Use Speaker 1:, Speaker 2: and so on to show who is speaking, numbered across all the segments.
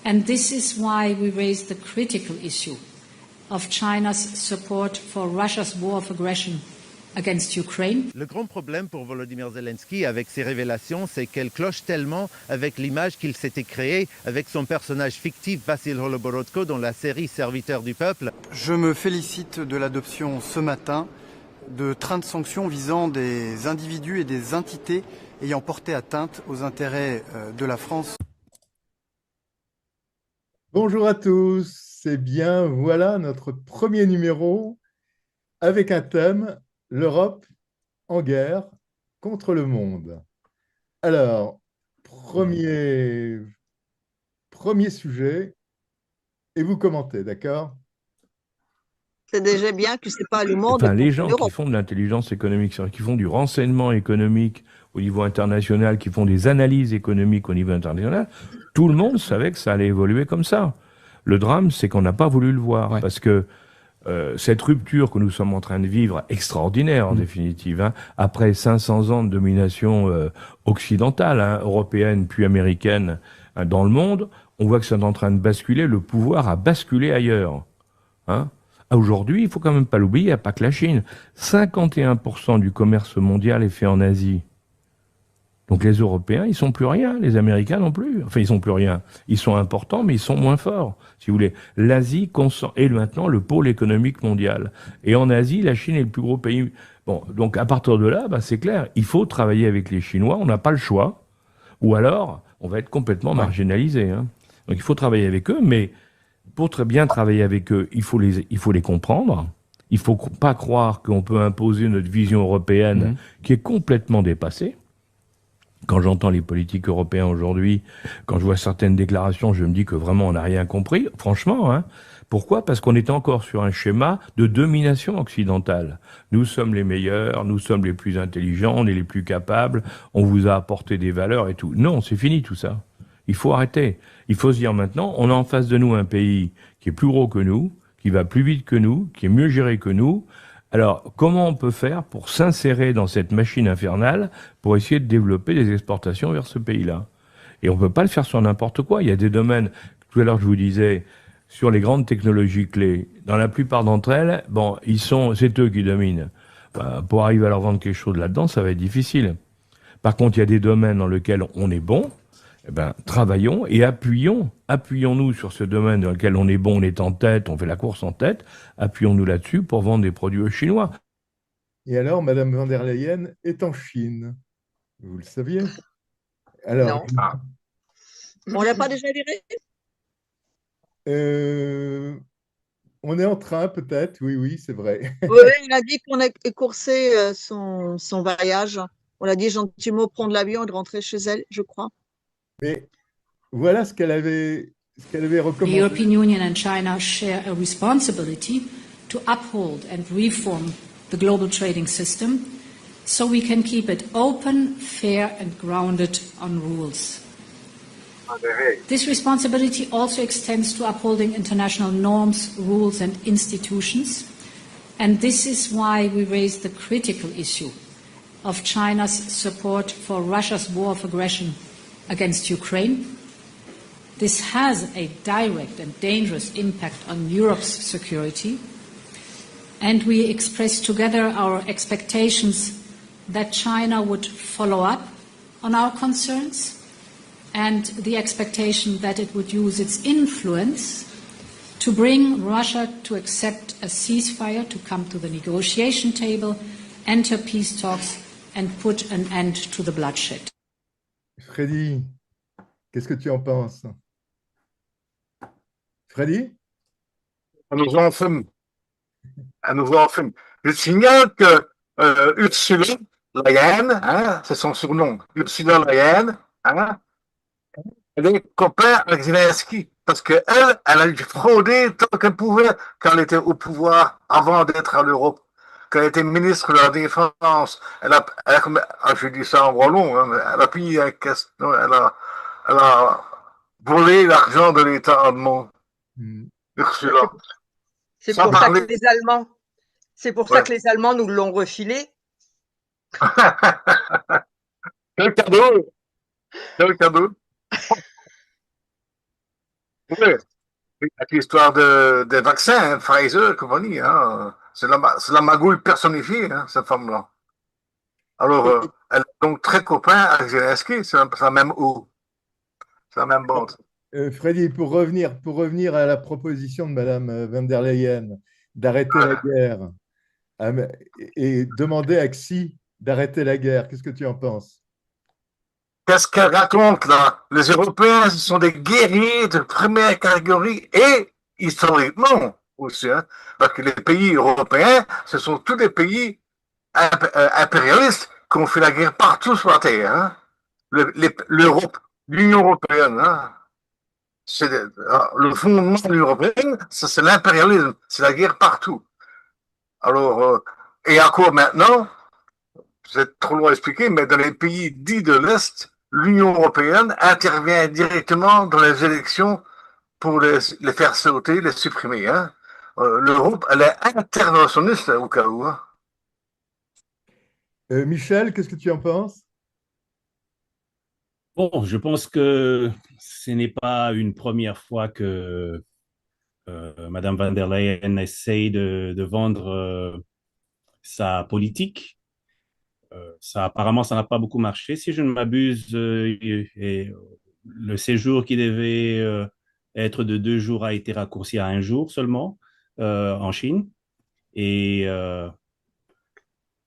Speaker 1: And this is why we raised the critical issue of China's support for Russia's war of aggression against Ukraine.
Speaker 2: Le grand problème pour Volodymyr Zelensky avec ses révélations, c'est qu'elle cloche tellement avec l'image qu'il s'était créée avec son personnage fictif Vassil Holoborodko dans la série Serviteur du peuple.
Speaker 3: Je me félicite de l'adoption ce matin de 30 sanctions visant des individus et des entités ayant porté atteinte aux intérêts de la France.
Speaker 4: Bonjour à tous, c'est bien, voilà notre premier numéro avec un thème, l'Europe en guerre contre le monde. Alors, premier sujet, et vous commentez, d'accord ?
Speaker 5: C'est déjà bien que ce n'est pas le monde.
Speaker 6: Enfin, les gens qui font de l'intelligence économique, c'est-à-dire qui font du renseignement économique au niveau international, qui font des analyses économiques au niveau international, tout le monde savait que ça allait évoluer comme ça. Le drame, c'est qu'on n'a pas voulu le voir, parce que cette rupture que nous sommes en train de vivre, extraordinaire en définitive, hein, après 500 ans de domination occidentale, hein, européenne puis américaine dans le monde, on voit que c'est en train de basculer, le pouvoir a basculé ailleurs. Hein. Aujourd'hui, il faut quand même pas l'oublier, il n'y a pas que la Chine. 51% du commerce mondial est fait en Asie. Donc les Européens, ils sont plus rien, les Américains non plus. Enfin, ils sont plus rien. Ils sont importants, mais ils sont moins forts. Si vous voulez, l'Asie est maintenant le pôle économique mondial. Et en Asie, la Chine est le plus gros pays. Bon, donc à partir de là, c'est clair, il faut travailler avec les Chinois, on n'a pas le choix. Ou alors, on va être complètement marginalisé. Hein. Donc il faut travailler avec eux, mais pour très bien travailler avec eux, il faut les comprendre. Il faut pas croire qu'on peut imposer notre vision européenne qui est complètement dépassée. Quand j'entends les politiques européens aujourd'hui, quand je vois certaines déclarations, je me dis que vraiment on n'a rien compris. Franchement, hein. Pourquoi ? Parce qu'on est encore sur un schéma de domination occidentale. Nous sommes les meilleurs, nous sommes les plus intelligents, on est les plus capables, on vous a apporté des valeurs et tout. Non, c'est fini tout ça. Il faut arrêter. Il faut se dire maintenant, on a en face de nous un pays qui est plus gros que nous, qui va plus vite que nous, qui est mieux géré que nous. Alors, comment on peut faire pour s'insérer dans cette machine infernale pour essayer de développer des exportations vers ce pays-là ? Et on ne peut pas le faire sur n'importe quoi. Il y a des domaines, tout à l'heure je vous disais, sur les grandes technologies clés, dans la plupart d'entre elles, c'est eux qui dominent. Pour arriver à leur vendre quelque chose là-dedans, ça va être difficile. Par contre, il y a des domaines dans lesquels on est bon. Travaillons et appuyons-nous sur ce domaine dans lequel on est bon, on est en tête, on fait la course en tête, appuyons-nous là-dessus pour vendre des produits aux Chinois.
Speaker 4: Et alors, Madame von der Leyen est en Chine. Vous le saviez ? Alors,
Speaker 5: non. On l'a pas déjà viré ?
Speaker 4: on est en train, peut-être, oui, c'est vrai.
Speaker 5: Oui, il a dit qu'on a écoursé son voyage. On l'a dit gentiment de prendre l'avion et de rentrer chez elle, je crois.
Speaker 4: Mais voilà ce qu'elle avait recommandé.
Speaker 1: The European Union and China share a responsibility to uphold and reform the global trading system so we can keep it open, fair and grounded on rules. This responsibility also extends to upholding international norms, rules and institutions, and this is why we raised the critical issue of China's support for Russia's war of aggression against Ukraine. This has a direct and dangerous impact on Europe's security, and we expressed together our expectations that China would follow up on our concerns and the expectation that it would use its influence to bring Russia to accept a ceasefire, to come to the negotiation table, enter peace talks and put an end to the bloodshed.
Speaker 4: Freddy, qu'est-ce que tu en penses ? Freddy ?
Speaker 7: À nouveau en film. Je signale que Ursula Leyen, hein, c'est son surnom, Ursula Leyen, hein, elle est copain avec Zelensky parce qu'elle a fraudé tant qu'elle pouvait quand elle était au pouvoir avant d'être à l'Europe. Quand elle était ministre de la Défense, je dis ça en wallon, hein, elle a pris elle a volé l'argent de l'État allemand. Ursula.
Speaker 5: C'est pour ça que les Allemands, ça que les Allemands nous l'ont refilé.
Speaker 7: Quel cadeau! Oui, avec l'histoire des vaccins, hein, Pfizer, compagnie, hein, c'est la magouille personnifiée, hein, cette femme-là. Alors, elle est donc très copain avec Zelensky, c'est la même eau, c'est la même bande.
Speaker 4: Freddy, pour revenir à la proposition de Madame van der Leyen d'arrêter la guerre et demander à Xi d'arrêter la guerre, qu'est-ce que tu en penses?
Speaker 7: Qu'est-ce qu'elle raconte là? Les Européens, ce sont des guerriers de première catégorie et historiquement aussi, hein, parce que les pays européens, ce sont tous des pays impérialistes qui ont fait la guerre partout sur la Terre. Hein. L'Europe, l'Union européenne, hein, le fondement de l'Union européenne, c'est l'impérialisme, c'est la guerre partout. Alors, et encore maintenant, c'est trop long à expliquer, mais dans les pays dits de l'Est, l'Union européenne intervient directement dans les élections pour les faire sauter, les supprimer. Hein. L'Europe, elle est interventionniste au cas où. Hein.
Speaker 4: Michel, qu'est-ce que tu en penses?
Speaker 8: Bon, je pense que ce n'est pas une première fois que Madame van der Leyen essaye de vendre sa politique. Apparemment, ça n'a pas beaucoup marché. Si je ne m'abuse, le séjour qui devait être de 2 jours a été raccourci à 1 jour seulement en Chine. Et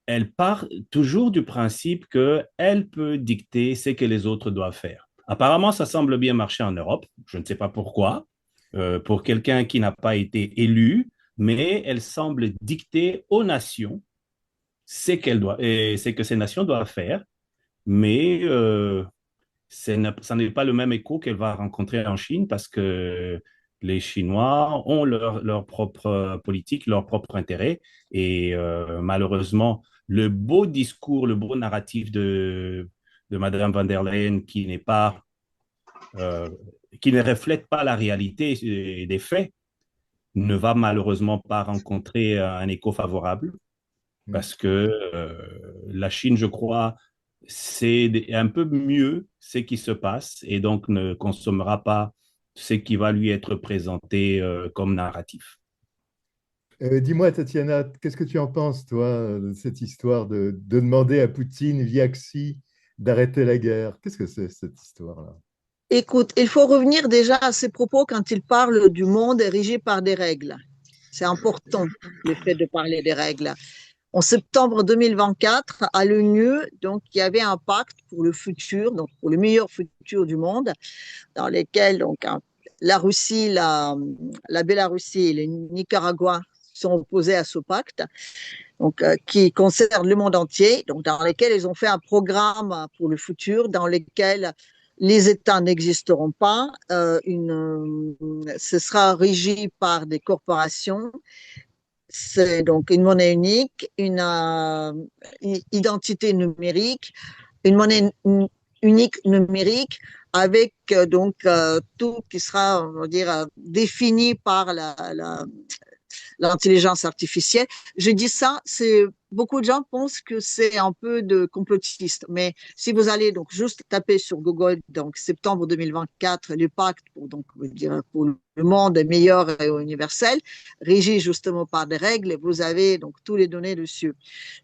Speaker 8: elle part toujours du principe qu'elle peut dicter ce que les autres doivent faire. Apparemment, ça semble bien marcher en Europe. Je ne sais pas pourquoi. Pour quelqu'un qui n'a pas été élu, mais elle semble dicter aux nations ce que ces nations doivent faire, mais ça n'est pas le même écho qu'elle va rencontrer en Chine parce que les Chinois ont leur propre politique, leur propre intérêt, et malheureusement, le beau discours, le beau narratif de Madame van der Leyen qui ne reflète pas la réalité des faits, ne va malheureusement pas rencontrer un écho favorable parce que la Chine, je crois, c'est un peu mieux ce qui se passe et donc ne consommera pas ce qui va lui être présenté comme narratif.
Speaker 4: Dis-moi, Tatiana, qu'est-ce que tu en penses, toi, de cette histoire de demander à Poutine, via Xi, d'arrêter la guerre? Qu'est-ce que c'est, cette histoire-là?
Speaker 5: Écoute, il faut revenir déjà à ses propos quand il parle du monde érigé par des règles. C'est important, le fait de parler des règles. En septembre 2024, à l'ONU, donc, il y avait un pacte pour le futur, donc pour le meilleur futur du monde, dans lequel donc, la Russie, la Bélarussie et le Nicaragua sont opposés à ce pacte, donc, qui concerne le monde entier, donc, dans lequel ils ont fait un programme pour le futur, dans lequel les États n'existeront pas, ce sera régi par des corporations. C'est donc une monnaie unique, une identité numérique, une monnaie unique numérique avec donc tout qui sera, on va dire, défini par l'intelligence artificielle. Je dis ça, beaucoup de gens pensent que c'est un peu de complotiste, mais si vous allez donc juste taper sur Google, donc septembre 2024, le pacte pour le monde meilleur et universel, régi justement par des règles, vous avez donc tous les données dessus.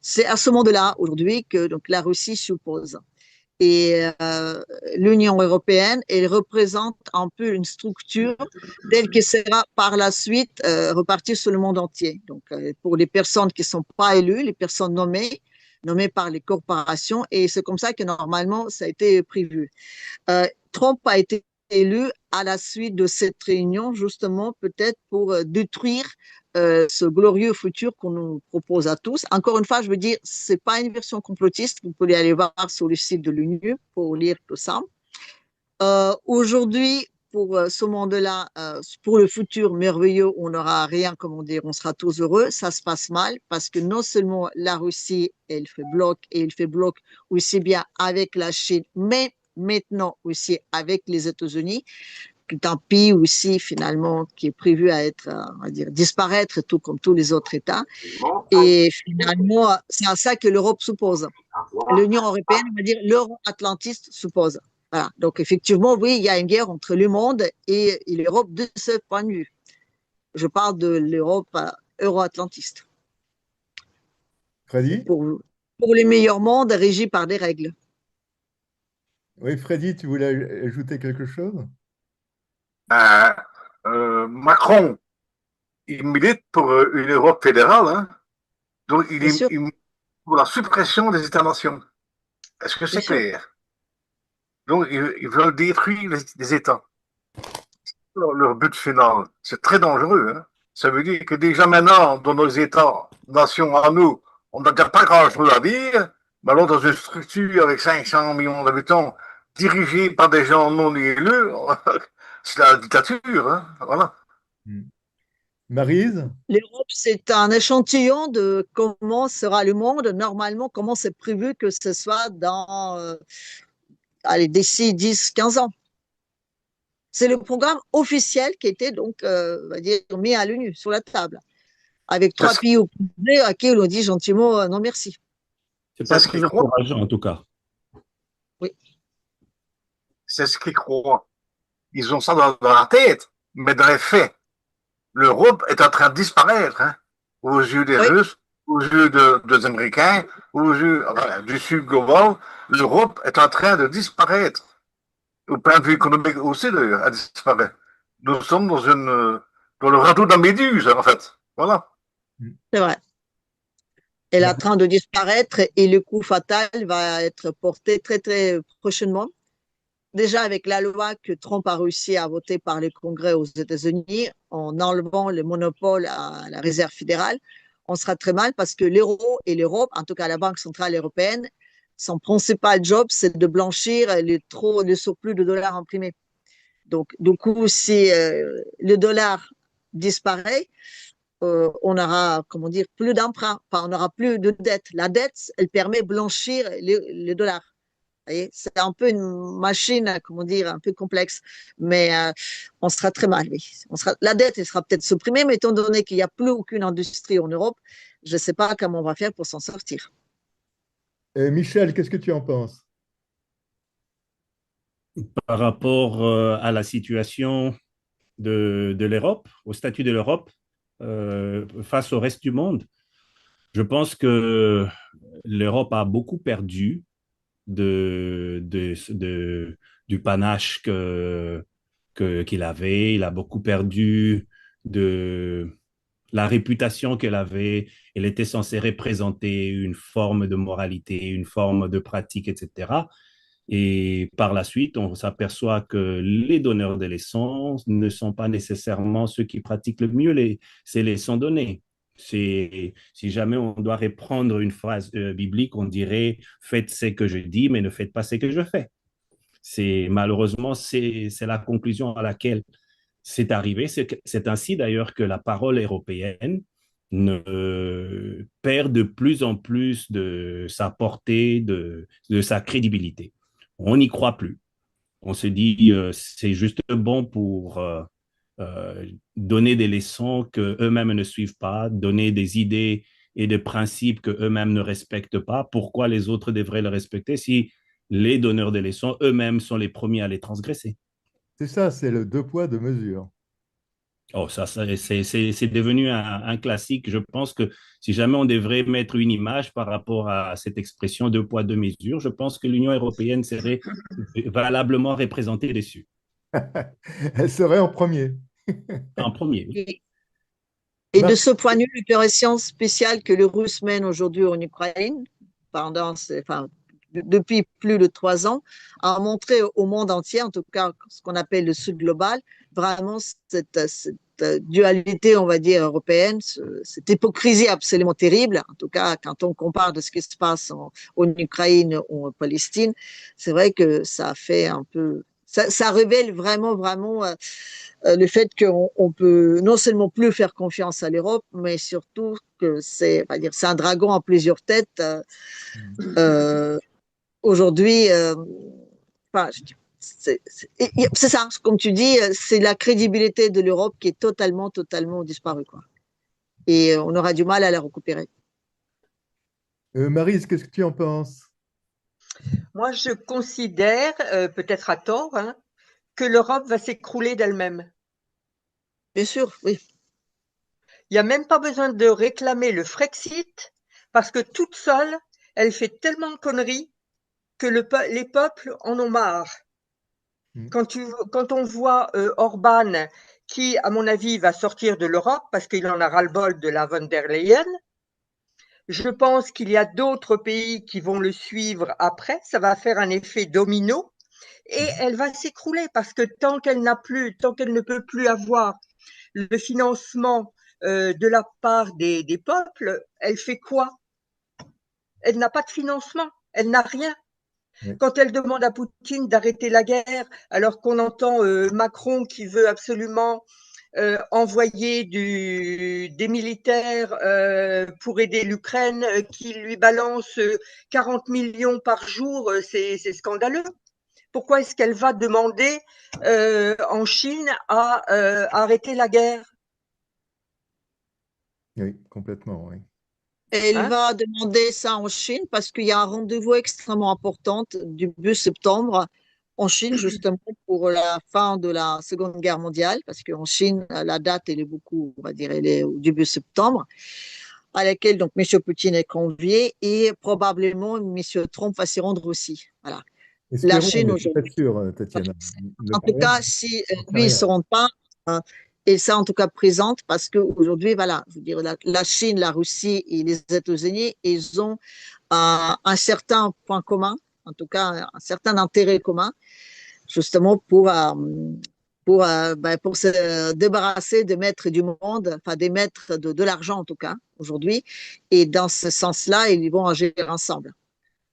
Speaker 5: C'est à ce moment-là aujourd'hui que donc la Russie s'oppose. Et l'Union européenne, elle représente un peu une structure telle que sera par la suite repartie sur le monde entier. Donc, pour les personnes qui ne sont pas élues, les personnes nommées par les corporations, et c'est comme ça que normalement, ça a été prévu. Trump a été élu à la suite de cette réunion, justement, peut-être pour détruire ce glorieux futur qu'on nous propose à tous. Encore une fois, je veux dire, ce n'est pas une version complotiste. Vous pouvez aller voir sur le site de l'ONU pour lire tout ça. Aujourd'hui, pour ce monde-là, pour le futur merveilleux, on n'aura rien, comment dire, on sera tous heureux. Ça se passe mal parce que non seulement la Russie, elle fait bloc, et elle fait bloc aussi bien avec la Chine, mais maintenant aussi avec les États-Unis, qui est un pays aussi finalement qui est prévu à être, on va dire, disparaître, tout comme tous les autres États. Et finalement, c'est à ça que l'Europe s'oppose. L'Union européenne, on va dire, l'euro-atlantiste s'oppose. Voilà. Donc, effectivement, oui, il y a une guerre entre le monde et l'Europe de ce point de vue. Je parle de l'Europe euro-atlantiste.
Speaker 4: Freddy?
Speaker 5: Pour les meilleurs mondes régis par des règles.
Speaker 4: Oui, Freddy, tu voulais ajouter quelque chose?
Speaker 7: Ben, Macron, il milite pour une Europe fédérale, hein. Donc
Speaker 5: Bien sûr,
Speaker 7: il milite pour la suppression des États-nations. Est-ce que
Speaker 5: bien
Speaker 7: c'est
Speaker 5: sûr.
Speaker 7: clair? Donc ils veulent détruire les États. Leur but final, c'est très dangereux, hein. Ça veut dire que déjà maintenant, dans nos États, nations à nous, on n'a déjà pas grand-chose à dire, mais alors dans une structure avec 500 millions d'habitants, dirigée par des gens non élus, c'est la dictature, hein. Voilà.
Speaker 4: Maryse?
Speaker 5: L'Europe, c'est un échantillon de comment sera le monde normalement, comment c'est prévu que ce soit dans, allez, d'ici 10, 15 ans. C'est le programme officiel qui était donc, on va dire, mis à l'ONU, sur la table, avec
Speaker 7: C'est
Speaker 5: 3
Speaker 7: ce,
Speaker 5: pays opposés à qui on dit gentiment non merci.
Speaker 8: C'est
Speaker 7: c'est
Speaker 8: pas
Speaker 7: ce
Speaker 8: très
Speaker 7: qu'ils croient.
Speaker 8: encourageant, en tout cas.
Speaker 5: Oui,
Speaker 7: C'est ce qu'ils croient. Ils ont ça dans la tête, mais dans les faits, l'Europe est en train de disparaître, hein, aux yeux des
Speaker 5: oui,
Speaker 7: Russes, aux yeux des Américains, aux yeux du Sud global. L'Europe est en train de disparaître. Au point de vue économique aussi, d'ailleurs, elle disparaît. Nous sommes dans le radeau de la Méduse, en fait. Voilà.
Speaker 5: c'est vrai. Elle est en train de disparaître et le coup fatal va être porté très, très prochainement. Déjà avec la loi que Trump a réussi à voter par le Congrès aux États-Unis, en enlevant le monopole à la Réserve fédérale, on sera très mal parce que l'euro et l'Europe, en tout cas la Banque centrale européenne, son principal job, c'est de blanchir le surplus de dollars imprimés. Donc, du coup, si le dollar disparaît, on aura, comment dire, plus d'emprunts, enfin, on n'aura plus de dette. La dette, elle permet de blanchir les dollars. C'est un peu une machine, comment dire, un peu complexe, mais on sera très mal. Oui. La dette, elle sera peut-être supprimée, mais étant donné qu'il n'y a plus aucune industrie en Europe, je ne sais pas comment on va faire pour s'en sortir.
Speaker 4: Michel, qu'est-ce que tu en penses?
Speaker 8: Par rapport à la situation de l'Europe, au statut de l'Europe face au reste du monde, je pense que l'Europe a beaucoup perdu du panache qu'il avait. Il a beaucoup perdu de la réputation qu'elle avait. Elle était censée représenter une forme de moralité, une forme de pratique, etc. Et par la suite, on s'aperçoit que les donneurs de leçons ne sont pas nécessairement ceux qui pratiquent le mieux ces leçons données. Si jamais on doit reprendre une phrase biblique, on dirait faites ce que je dis, mais ne faites pas ce que je fais. Malheureusement, c'est la conclusion à laquelle c'est arrivé. C'est ainsi d'ailleurs que la parole européenne perd de plus en plus de sa portée, de sa crédibilité. On n'y croit plus. On se dit c'est juste bon pour donner des leçons qu'eux-mêmes ne suivent pas, donner des idées et des principes qu'eux-mêmes ne respectent pas. Pourquoi les autres devraient le respecter si les donneurs de leçons eux-mêmes sont les premiers à les transgresser?
Speaker 4: C'est ça, c'est le deux poids, deux mesures.
Speaker 8: Oh, c'est devenu un classique. Je pense que si jamais on devrait mettre une image par rapport à cette expression deux poids, deux mesures, je pense que l'Union européenne serait valablement représentée dessus.
Speaker 4: Elle serait en premier.
Speaker 8: En premier, oui.
Speaker 5: Et de ce point de vue, l'opération spéciale que les Russes mènent aujourd'hui en Ukraine, depuis plus de 3 ans, a montré au monde entier, en tout cas ce qu'on appelle le Sud global, vraiment cette dualité, on va dire, européenne, cette hypocrisie absolument terrible. En tout cas, quand on compare de ce qui se passe en Ukraine ou en Palestine, c'est vrai que ça fait un peu... Ça révèle vraiment, vraiment le fait qu'on peut non seulement plus faire confiance à l'Europe, mais surtout que c'est un dragon à plusieurs têtes. Aujourd'hui, c'est ça, comme tu dis, c'est la crédibilité de l'Europe qui est totalement, totalement disparue, quoi. Et on aura du mal à la récupérer.
Speaker 4: Maryse, qu'est-ce que tu en penses?
Speaker 9: Moi, je considère, peut-être à tort, hein, que l'Europe va s'écrouler d'elle-même.
Speaker 5: Bien sûr, oui.
Speaker 9: Il n'y a même pas besoin de réclamer le Frexit, parce que toute seule, elle fait tellement de conneries que les peuples en ont marre.
Speaker 4: Mm.
Speaker 9: Quand on voit Orban, qui, à mon avis, va sortir de l'Europe parce qu'il en a ras-le-bol de la von der Leyen, je pense qu'il y a d'autres pays qui vont le suivre après. Ça va faire un effet domino et elle va s'écrouler parce que tant qu'elle ne peut plus avoir le financement de la part des peuples, elle fait quoi? Elle n'a pas de financement, elle n'a rien.
Speaker 4: Oui.
Speaker 9: Quand elle demande à Poutine d'arrêter la guerre, alors qu'on entend Macron qui veut absolument envoyer des militaires pour aider l'Ukraine, qui lui balance 40 millions par jour, c'est scandaleux. Pourquoi est-ce qu'elle va demander en Chine à arrêter la guerre?
Speaker 4: Oui, complètement, oui.
Speaker 5: Elle
Speaker 9: Hein?
Speaker 5: va demander ça en Chine parce qu'il y a un rendez-vous extrêmement important début septembre en Chine, justement pour la fin de la Seconde Guerre mondiale, parce qu'en Chine, la date, elle est beaucoup, on va dire, elle est au début septembre, à laquelle donc M. Poutine est convié et probablement M. Trump va s'y rendre aussi. Voilà. La
Speaker 4: Espérons,
Speaker 5: Chine
Speaker 4: mais c'est pas
Speaker 5: aujourd'hui,
Speaker 4: sûr, Tatiana. Le
Speaker 5: en tout
Speaker 4: problème,
Speaker 5: cas, si
Speaker 4: on sait
Speaker 5: lui, il ne
Speaker 4: rien.
Speaker 5: se rend pas, euh, et ça en tout cas présente, parce qu'aujourd'hui, voilà, je veux dire, la Chine, la Russie et les États-Unis, ils ont un certain point commun, en tout cas un certain intérêt commun, justement pour se débarrasser des maîtres du monde, enfin des maîtres de l'argent en tout cas aujourd'hui. Et dans ce sens-là, ils vont agir ensemble.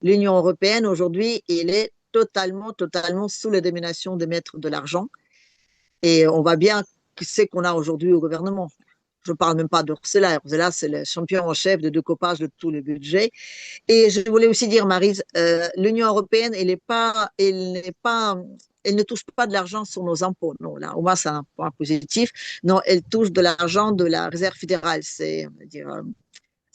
Speaker 5: L'Union européenne aujourd'hui, elle est totalement sous la domination des maîtres de l'argent. Et on voit bien qui c'est qu'on a aujourd'hui au gouvernement. Je ne parle même pas d'Ursula. Ursula, c'est le champion en chef de découpage de tous les budgets. Et je voulais aussi dire, Maryse, l'Union européenne, elle ne touche pas de l'argent sur nos impôts. Non, là, au moins, c'est un point positif. Non, elle touche de l'argent de la réserve fédérale. C'est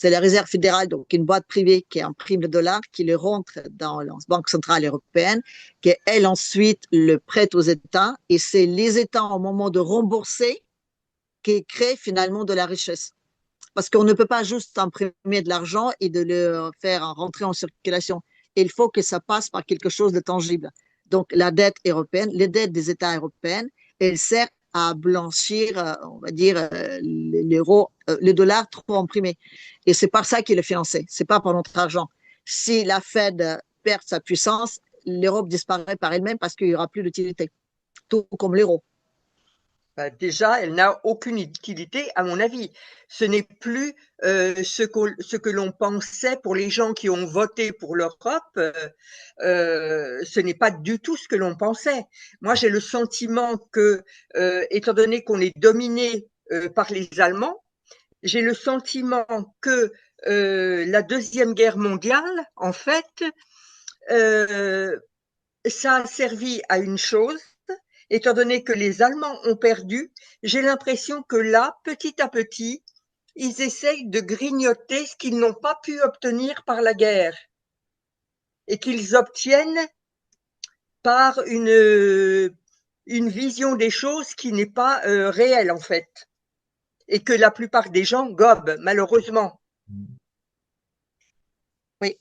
Speaker 5: la réserve fédérale, donc une boîte privée qui imprime le dollar, qui le rentre dans la Banque centrale européenne, qui elle ensuite le prête aux États. Et c'est les États, au moment de rembourser, qui créent finalement de la richesse. Parce qu'on ne peut pas juste imprimer de l'argent et de le faire rentrer en circulation. Il faut que ça passe par quelque chose de tangible. Donc, la dette européenne, les dettes des États européens, elles servent à blanchir, on va dire, l'euro, le dollar trop imprimé. Et c'est par ça qu'il est financé. C'est pas par notre argent. Si la Fed perd sa puissance, l'Europe disparaît par elle-même parce qu'il n'y aura plus d'utilité. Tout comme l'euro.
Speaker 9: Déjà, elle n'a aucune utilité, à mon avis. Ce n'est plus ce que l'on pensait pour les gens qui ont voté pour l'Europe. Ce n'est pas du tout ce que l'on pensait. Moi, j'ai le sentiment que, étant donné qu'on est dominé par les Allemands, j'ai le sentiment que la Deuxième Guerre mondiale, en fait, ça a servi à une chose. Étant donné que les Allemands ont perdu, j'ai l'impression que là, petit à petit, ils essayent de grignoter ce qu'ils n'ont pas pu obtenir par la guerre et qu'ils obtiennent par une vision des choses qui n'est pas réelle en fait et que la plupart des gens gobent, malheureusement.
Speaker 5: Oui.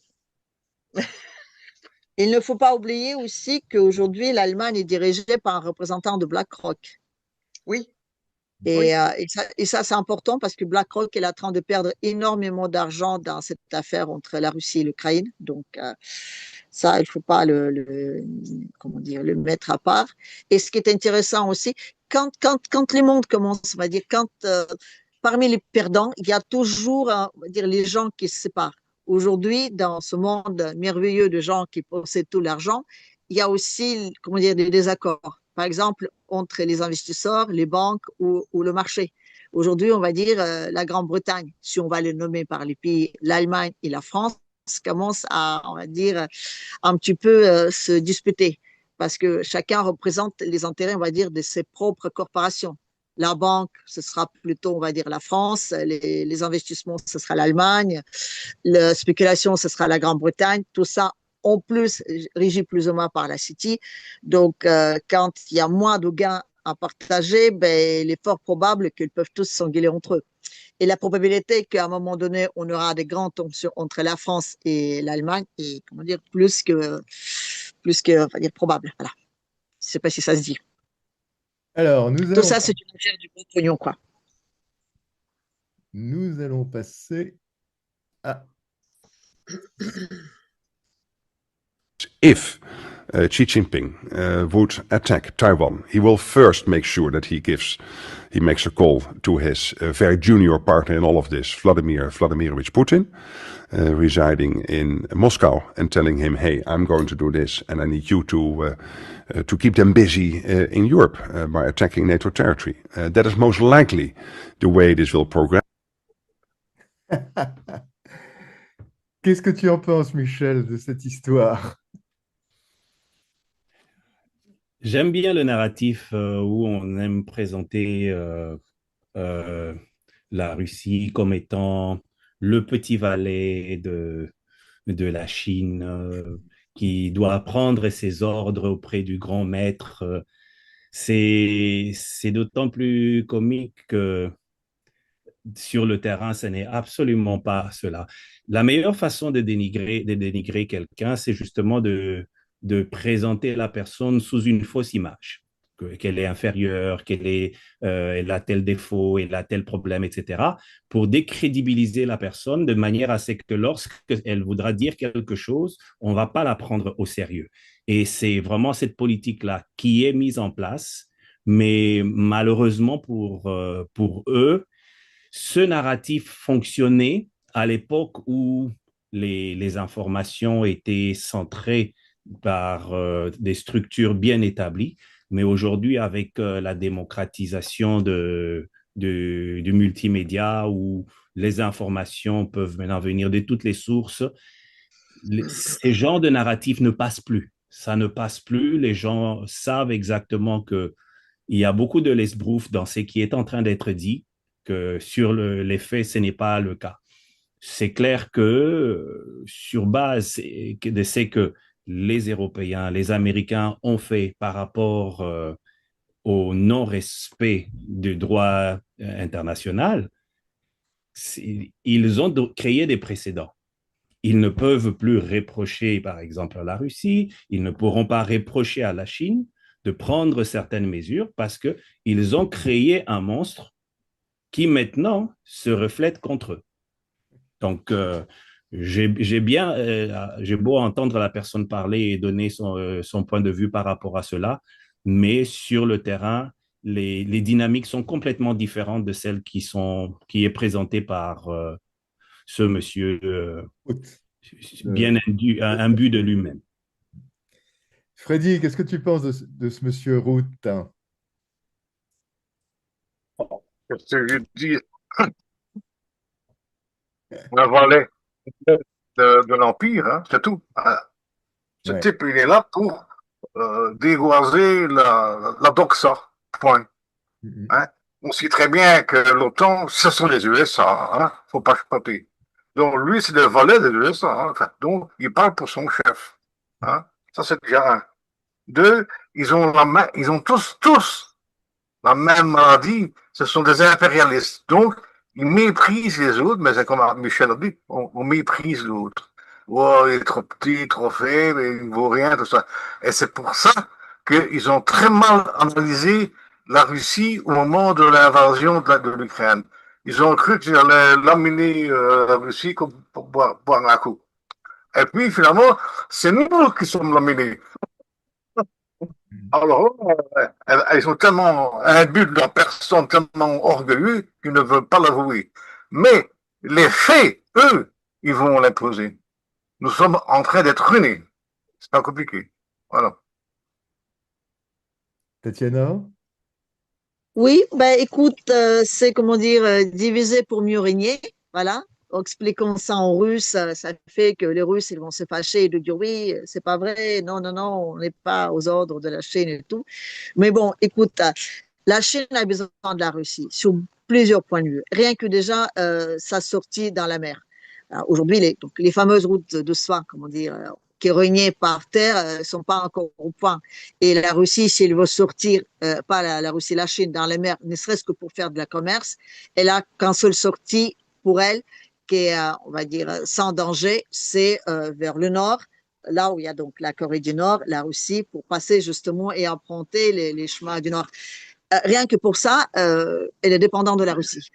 Speaker 5: Il ne faut pas oublier aussi qu'aujourd'hui, l'Allemagne est dirigée par un représentant de BlackRock.
Speaker 9: Oui.
Speaker 5: Et, et ça, c'est important parce que BlackRock est en train de perdre énormément d'argent dans cette affaire entre la Russie et l'Ukraine. Donc, ça, il ne faut pas comment dire, le mettre à part. Et ce qui est intéressant aussi, quand le monde commence, on va dire, parmi les perdants, il y a toujours, on va dire, les gens qui se séparent. Aujourd'hui, dans ce monde merveilleux de gens qui possèdent tout l'argent, il y a aussi, comment dire, des désaccords. Par exemple, entre les investisseurs, les banques ou le marché. Aujourd'hui, on va dire la Grande-Bretagne, si on va les nommer par les pays, l'Allemagne et la France, commencent à, on va dire, un petit peu se disputer parce que chacun représente les intérêts, on va dire, de ses propres corporations. La banque, ce sera plutôt, on va dire, la France, les investissements, ce sera l'Allemagne, la spéculation, ce sera la Grande-Bretagne, tout ça en plus régies plus ou moins par la City. Donc, quand il y a moins de gains à partager, ben, il est fort probable qu'ils peuvent tous s'engueuler entre eux. Et la probabilité qu'à un moment donné, on aura des grandes tensions entre la France et l'Allemagne est, comment dire, on va dire, probable. Voilà. Je ne sais pas si ça se dit.
Speaker 4: Alors,
Speaker 5: Tout ça, c'est une affaire du gros pognon, quoi.
Speaker 4: nous allons passer à...
Speaker 10: If Xi Jinping would attack Taiwan, he will first make sure that he makes a call to his very junior partner in all of this, Vladimir Vladimirovich Putin, residing in Moscow, and telling him, "Hey, I'm going to do this, and I need you to keep them busy in Europe by attacking NATO territory." That is most likely the way this will progress.
Speaker 4: Qu'est-ce que tu en penses, Michel, de cette histoire?
Speaker 8: J'aime bien le narratif où on aime présenter la Russie comme étant le petit valet de la Chine qui doit prendre ses ordres auprès du grand maître. C'est d'autant plus comique que sur le terrain, ce n'est absolument pas cela. La meilleure façon de dénigrer quelqu'un, c'est justement de présenter la personne sous une fausse image, qu'elle est inférieure, elle a tel défaut, elle a tel problème, etc., pour décrédibiliser la personne de manière à ce que lorsqu'elle voudra dire quelque chose, on ne va pas la prendre au sérieux. Et c'est vraiment cette politique-là qui est mise en place, mais malheureusement pour eux, ce narratif fonctionnait à l'époque où les informations étaient centrées par des structures bien établies, mais aujourd'hui, avec la démocratisation du multimédia où les informations peuvent maintenant venir de toutes les sources, ces genres de narratifs ne passent plus. Ça ne passe plus. Les gens savent exactement qu'il y a beaucoup de l'esbrouf dans ce qui est en train d'être dit, que sur les faits, ce n'est pas le cas. C'est clair que sur base de ce que les Européens, les Américains ont fait par rapport au non-respect du droit international, ils ont créé des précédents. Ils ne peuvent plus reprocher, par exemple, à la Russie, ils ne pourront pas reprocher à la Chine de prendre certaines mesures parce qu'ils ont créé un monstre qui maintenant se reflète contre eux. Donc, j'ai beau entendre la personne parler et donner son point de vue par rapport à cela, mais sur le terrain, les dynamiques sont complètement différentes de celles qui est présentée par ce monsieur bien imbu de lui-même.
Speaker 4: Freddy, qu'est-ce que tu penses de ce monsieur Root?
Speaker 7: Qu'est-ce que je dis? Un valet de l'Empire, hein, c'est tout. Ce type, il est là pour dégoiser la doxa. Point. Hein? On sait très bien que l'OTAN, ce sont les USA. Hein? Faut pas chipoter. Donc, lui, c'est le valet des USA. Hein? Enfin, donc, il parle pour son chef. Hein? Ça, c'est déjà un. Deux, ils ont tous la même maladie. Ce sont des impérialistes. Donc, ils méprisent les autres, mais c'est comme Michel a dit, on méprise l'autre. Oh, il est trop petit, trop faible, il ne vaut rien, tout ça. Et c'est pour ça qu'ils ont très mal analysé la Russie au moment de l'invasion de l'Ukraine. Ils ont cru qu'ils allaient laminer la Russie pour boire un coup. Et puis, finalement, c'est nous qui sommes laminés. Alors, ils sont tellement imbus de leur personne, tellement orgueilleux qu'ils ne veulent pas l'avouer. Mais les faits, eux, ils vont l'imposer. Nous sommes en train d'être ruinés. C'est pas compliqué. Voilà.
Speaker 4: Tatiana?
Speaker 5: Oui, ben écoute, c'est comment dire, diviser pour mieux régner. Voilà. En expliquant ça en russe, ça fait que les Russes ils vont se fâcher et de dire oui, c'est pas vrai, non, non, non, on n'est pas aux ordres de la Chine et tout. Mais bon, écoute, la Chine a besoin de la Russie sur plusieurs points de vue. Rien que déjà sa sortie dans la mer. Aujourd'hui, les fameuses routes de soie, comment dire, qui régnaient par terre ne sont pas encore au point. Et la Russie, s'il veut sortir, pas la Russie, la Chine, dans les mers, ne serait-ce que pour faire de la commerce, elle a qu'une seule sortie pour elle, qui est, on va dire, sans danger, c'est vers le nord, là où il y a donc la Corée du Nord, la Russie, pour passer justement et emprunter les chemins du Nord. Rien que pour ça, elle est dépendante de la Russie.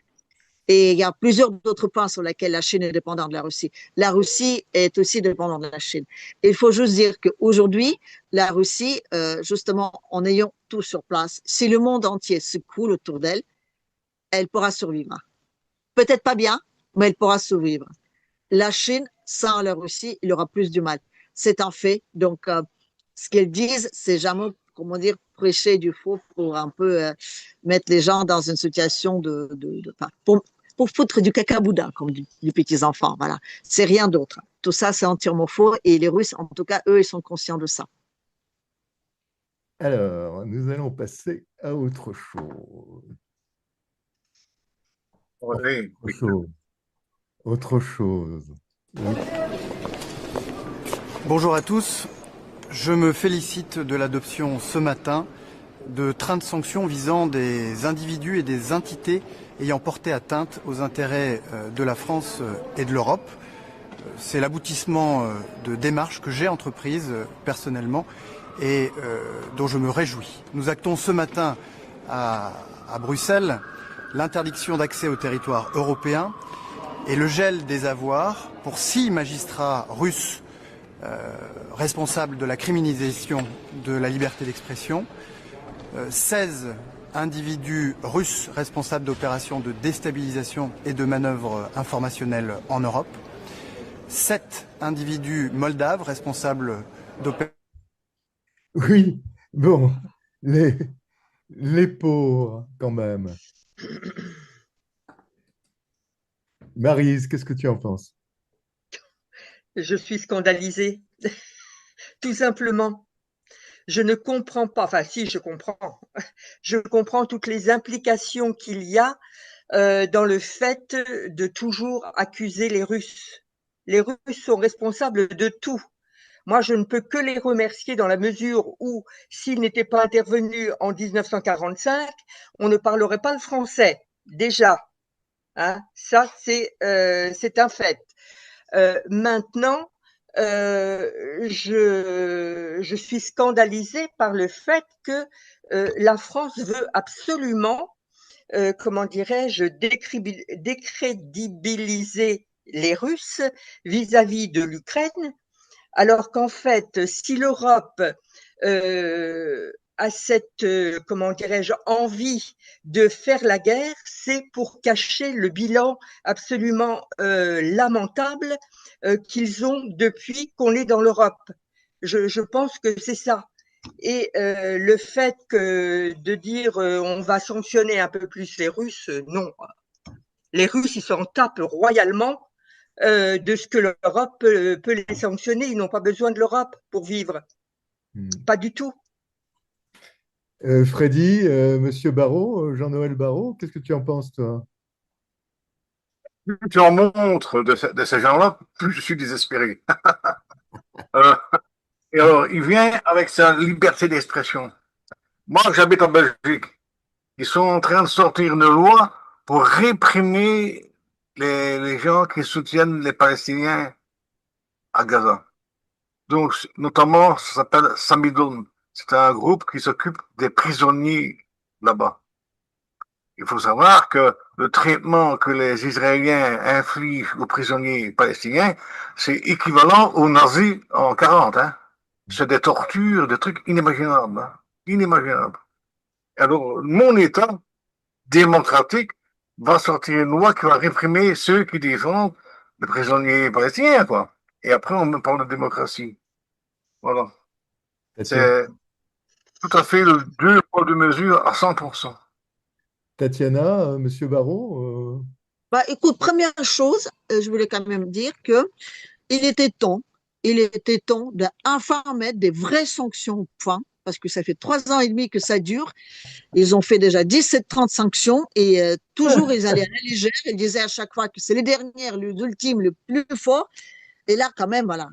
Speaker 5: Et il y a plusieurs autres points sur lesquels la Chine est dépendante de la Russie. La Russie est aussi dépendante de la Chine. Et il faut juste dire qu'aujourd'hui, la Russie, justement, en ayant tout sur place, si le monde entier se coule autour d'elle, elle pourra survivre. Peut-être pas bien, mais elle pourra survivre. La Chine, sans la Russie, il aura plus du mal. C'est un fait. Donc, ce qu'ils disent, c'est jamais, comment dire, prêcher du faux pour un peu mettre les gens dans une situation pour foutre du caca boudin, comme les petits enfants. Voilà. C'est rien d'autre. Tout ça, c'est entièrement faux. Et les Russes, en tout cas, eux, ils sont conscients de ça.
Speaker 4: Alors, nous allons passer à autre chose.
Speaker 7: Oui.
Speaker 4: Autre chose. Oui.
Speaker 3: Bonjour à tous. Je me félicite de l'adoption ce matin de trains de sanctions visant des individus et des entités ayant porté atteinte aux intérêts de la France et de l'Europe. C'est l'aboutissement de démarches que j'ai entreprises personnellement et dont je me réjouis. Nous actons ce matin à Bruxelles l'interdiction d'accès au territoire européen et le gel des avoirs pour 6 magistrats russes responsables de la criminalisation de la liberté d'expression, 16 individus russes responsables d'opérations de déstabilisation et de manœuvres informationnelles en Europe, 7 individus moldaves responsables d'opérations.
Speaker 4: Oui, bon, les pauvres quand même. Maryse, qu'est-ce que tu en penses?
Speaker 9: Je suis scandalisée, tout simplement. Je ne comprends pas, enfin si, je comprends. Je comprends toutes les implications qu'il y a dans le fait de toujours accuser les Russes. Les Russes sont responsables de tout. Moi, je ne peux que les remercier dans la mesure où, s'ils n'étaient pas intervenus en 1945, on ne parlerait pas le français, déjà. Hein, ça, c'est un fait. Maintenant, je suis scandalisée par le fait que la France veut absolument, comment dirais-je, décrédibiliser les Russes vis-à-vis de l'Ukraine, alors qu'en fait, si l'Europe a cette, comment dirais-je, envie de faire la guerre, c'est pour cacher le bilan absolument lamentable qu'ils ont depuis qu'on est dans l'Europe. Je pense que c'est ça. Et le fait de dire on va sanctionner un peu plus les Russes, non. Les Russes, ils s'en tapent royalement de ce que l'Europe peut les sanctionner. Ils n'ont pas besoin de l'Europe pour vivre. Pas du tout.
Speaker 4: Freddy, Monsieur Barrot, Jean-Noël Barrot, qu'est-ce que tu en penses, toi?
Speaker 7: Plus tu en montres de ces gens-là, plus je suis désespéré. Et alors, il vient avec sa liberté d'expression. Moi, j'habite en Belgique. Ils sont en train de sortir une loi pour réprimer les gens qui soutiennent les Palestiniens à Gaza. Donc, notamment, ça s'appelle Samidoun. C'est un groupe qui s'occupe des prisonniers là-bas. Il faut savoir que le traitement que les Israéliens infligent aux prisonniers palestiniens, c'est équivalent aux nazis en 40. Hein. C'est des tortures, des trucs inimaginables. Hein. Inimaginables. Alors, mon État démocratique va sortir une loi qui va réprimer ceux qui défendent les prisonniers palestiniens, quoi. Et après, on me parle de démocratie. Voilà. C'est tout à fait le 2 poids 2 mesures à 100%.
Speaker 4: Tatiana, Monsieur Barrot
Speaker 5: Bah, écoute, première chose, je voulais quand même dire que il était temps d'enfin mettre des vraies sanctions au point, parce que ça fait 3 ans et demi que ça dure. Ils ont fait déjà 17-30 sanctions et toujours ils allaient à la légère. Ils disaient à chaque fois que c'est les dernières, les ultimes, le plus fort. Et là, quand même, voilà.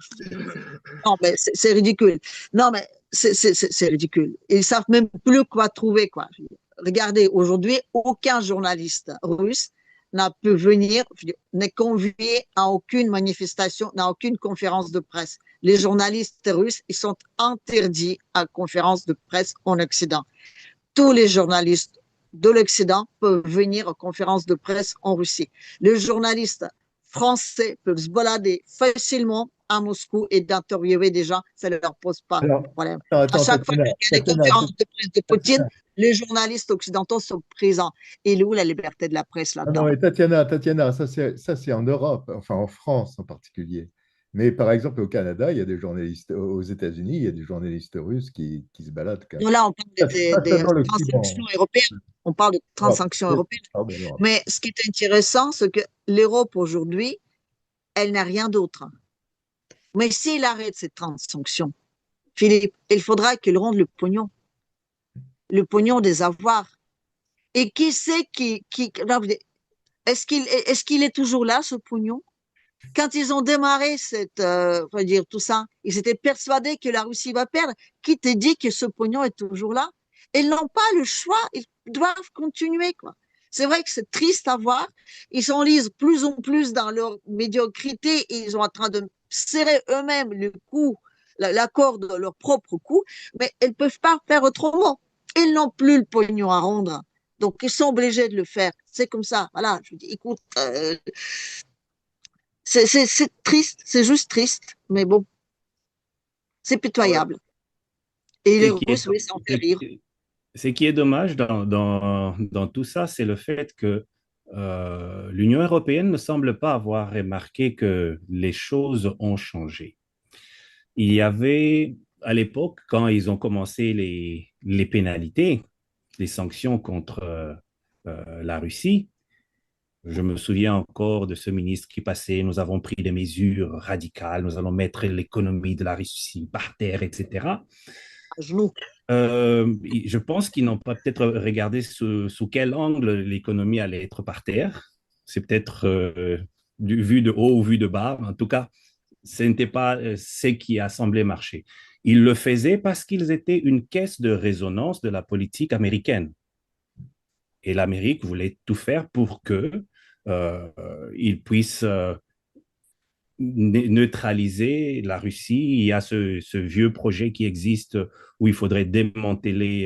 Speaker 5: Non, mais c'est ridicule. Non, mais c'est ridicule. Ils savent même plus quoi trouver, quoi. Regardez, aujourd'hui, aucun journaliste russe n'a pu venir, n'est convié à aucune manifestation, à aucune conférence de presse. Les journalistes russes, ils sont interdits à conférence de presse en Occident. Tous les journalistes de l'Occident peuvent venir aux conférences de presse en Russie. Les journalistes français peuvent se balader facilement à Moscou et d'interviewer des gens, ça ne leur pose pas de problème. À chaque fois qu'il y a des conférences de presse de Poutine, les journalistes occidentaux sont présents. Et où la liberté de la presse là-dedans?
Speaker 4: Non, mais Tatiana, ça c'est en Europe, enfin en France en particulier. Mais par exemple, au Canada, il y a des journalistes, aux États-Unis, il y a des journalistes russes qui se baladent quand même.
Speaker 5: Là, on parle des
Speaker 4: Pas
Speaker 5: transactions européennes. On parle de transactions européennes.
Speaker 4: Pardon.
Speaker 5: Mais ce qui est intéressant, c'est que l'Europe aujourd'hui, elle n'a rien d'autre. Mais s'il arrête ces sanctions, Philippe, il faudra qu'il rende le pognon des avoirs. Et qui sait est-ce qu'il est toujours là, ce pognon? Quand ils ont démarré tout ça, ils étaient persuadés que la Russie va perdre. Qui te dit que ce pognon est toujours là? Ils n'ont pas le choix, ils doivent continuer, quoi. C'est vrai que c'est triste à voir. Ils s'enlisent plus en plus dans leur médiocrité et ils sont en train de serrer eux-mêmes le cou, la corde de leur propre cou, mais ils ne peuvent pas faire autrement. Ils n'ont plus le pognon à rendre. Donc, ils sont obligés de le faire. C'est comme ça. Voilà, je dis, écoute, c'est triste, c'est juste triste, mais bon, c'est pitoyable. Et les Russes, oui, ça en fait rire.
Speaker 8: Ce qui est dommage dans tout ça, c'est le fait que l'Union européenne ne semble pas avoir remarqué que les choses ont changé. Il y avait, à l'époque, quand ils ont commencé les pénalités, les sanctions contre la Russie, je me souviens encore de ce ministre qui passait, nous avons pris des mesures radicales, nous allons mettre l'économie de la Russie par terre, etc.
Speaker 5: À genoux.
Speaker 8: Je pense qu'ils n'ont pas peut-être regardé sous quel angle l'économie allait être par terre. C'est peut-être vu de haut ou vu de bas. En tout cas, ce n'était pas ce qui a semblé marcher. Ils le faisaient parce qu'ils étaient une caisse de résonance de la politique américaine. Et l'Amérique voulait tout faire pour qu'ils puissent neutraliser la Russie. Il y a ce vieux projet qui existe où il faudrait démembrer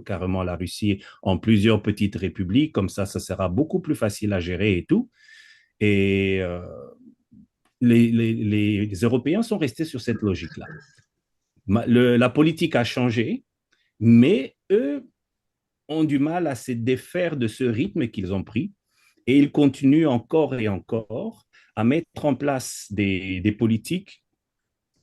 Speaker 8: carrément la Russie en plusieurs petites républiques. Comme ça sera beaucoup plus facile à gérer et tout. Et les Européens sont restés sur cette logique-là. La politique a changé, mais eux ont du mal à se défaire de ce rythme qu'ils ont pris et ils continuent encore et encore à mettre en place des politiques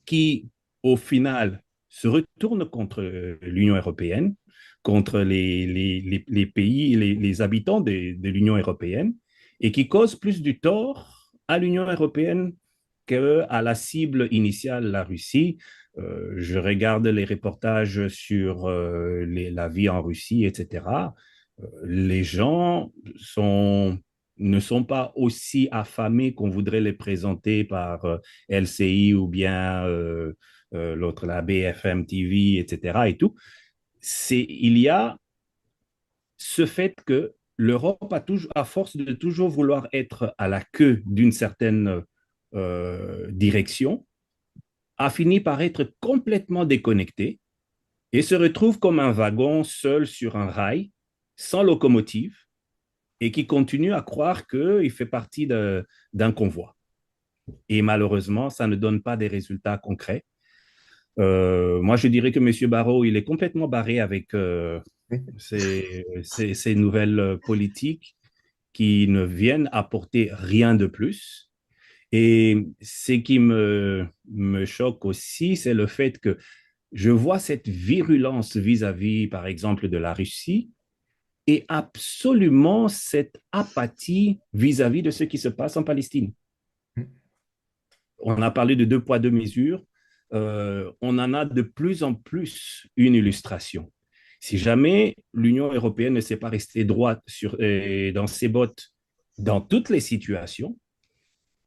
Speaker 8: qui, au final, se retournent contre l'Union européenne, contre les pays, les habitants de l'Union européenne et qui causent plus du tort à l'Union européenne qu'à la cible initiale, la Russie. Je regarde les reportages sur la vie en Russie, etc. Les gens ne sont pas aussi affamés qu'on voudrait les présenter par LCI ou bien l'autre, la BFM TV, etc. et tout. Il y a ce fait que l'Europe, à force de toujours vouloir être à la queue d'une certaine direction, a fini par être complètement déconnecté et se retrouve comme un wagon seul sur un rail, sans locomotive, et qui continue à croire qu'il fait partie d'un convoi. Et malheureusement, ça ne donne pas des résultats concrets. Moi, je dirais que M. Barrot, il est complètement barré avec ces nouvelles politiques qui ne viennent apporter rien de plus. Et ce qui me choque aussi, c'est le fait que je vois cette virulence vis-à-vis, par exemple, de la Russie et absolument cette apathie vis-à-vis de ce qui se passe en Palestine. On a parlé de 2 poids, 2 mesures. On en a de plus en plus une illustration. Si jamais l'Union européenne ne s'est pas restée droite dans ses bottes dans toutes les situations,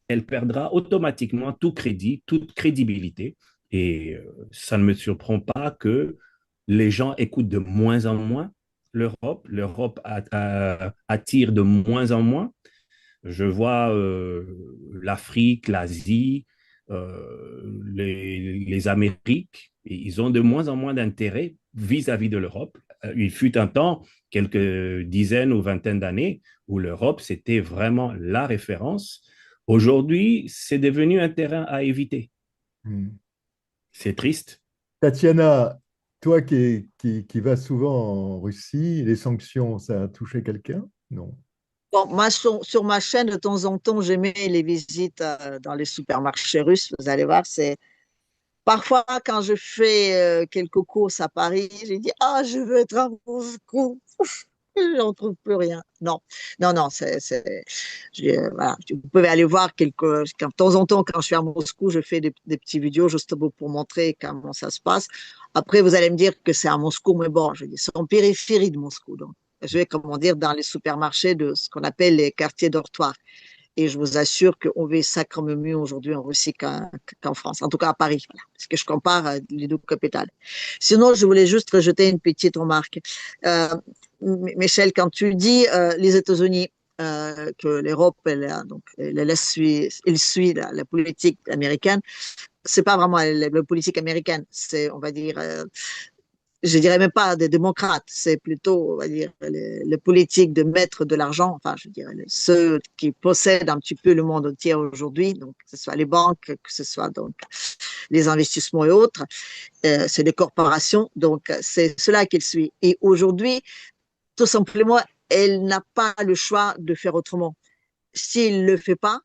Speaker 8: elle perdra automatiquement tout crédit, toute crédibilité. Et ça ne me surprend pas que les gens écoutent de moins en moins l'Europe. L'Europe attire de moins en moins. Je vois l'Afrique, l'Asie, les Amériques, ils ont de moins en moins d'intérêt vis-à-vis de l'Europe. Il fut un temps, quelques dizaines ou vingtaines d'années, où l'Europe, c'était vraiment la référence. Aujourd'hui, c'est devenu un terrain à éviter.
Speaker 4: Hmm.
Speaker 8: C'est triste.
Speaker 4: Tatiana, toi qui vas souvent en Russie, les sanctions, ça a touché quelqu'un? Non.
Speaker 5: Bon, moi, sur ma chaîne, de temps en temps, j'aimais les visites dans les supermarchés russes. Vous allez voir, c'est parfois quand je fais quelques courses à Paris, j'ai dit, ah, je veux être à Moscou. J'en trouve plus rien. Non, non, non, voilà. Vous pouvez aller voir de temps en temps, quand je suis à Moscou, je fais des petits vidéos juste pour montrer comment ça se passe. Après, vous allez me dire que c'est à Moscou, mais bon, je dis, c'est en périphérie de Moscou. Donc, je vais, comment dire, dans les supermarchés de ce qu'on appelle les quartiers dortoirs. Et je vous assure qu'on vit sacrément mieux aujourd'hui en Russie qu'en France, en tout cas à Paris, voilà, parce que je compare les deux capitales. Sinon, je voulais juste rajouter une petite remarque. Euh, Michel, quand tu dis les États-Unis, que l'Europe, elle suit la politique américaine, c'est pas vraiment la politique américaine, c'est, on va dire, je dirais même pas des démocrates, c'est plutôt, on va dire, les politiques de mettre de l'argent, enfin, je dirais, ceux qui possèdent un petit peu le monde entier aujourd'hui, donc que ce soit les banques, que ce soit donc les investissements et autres, c'est les corporations, donc c'est cela qu'il suit. Et aujourd'hui, tout simplement, elle n'a pas le choix de faire autrement. S'il ne le fait pas,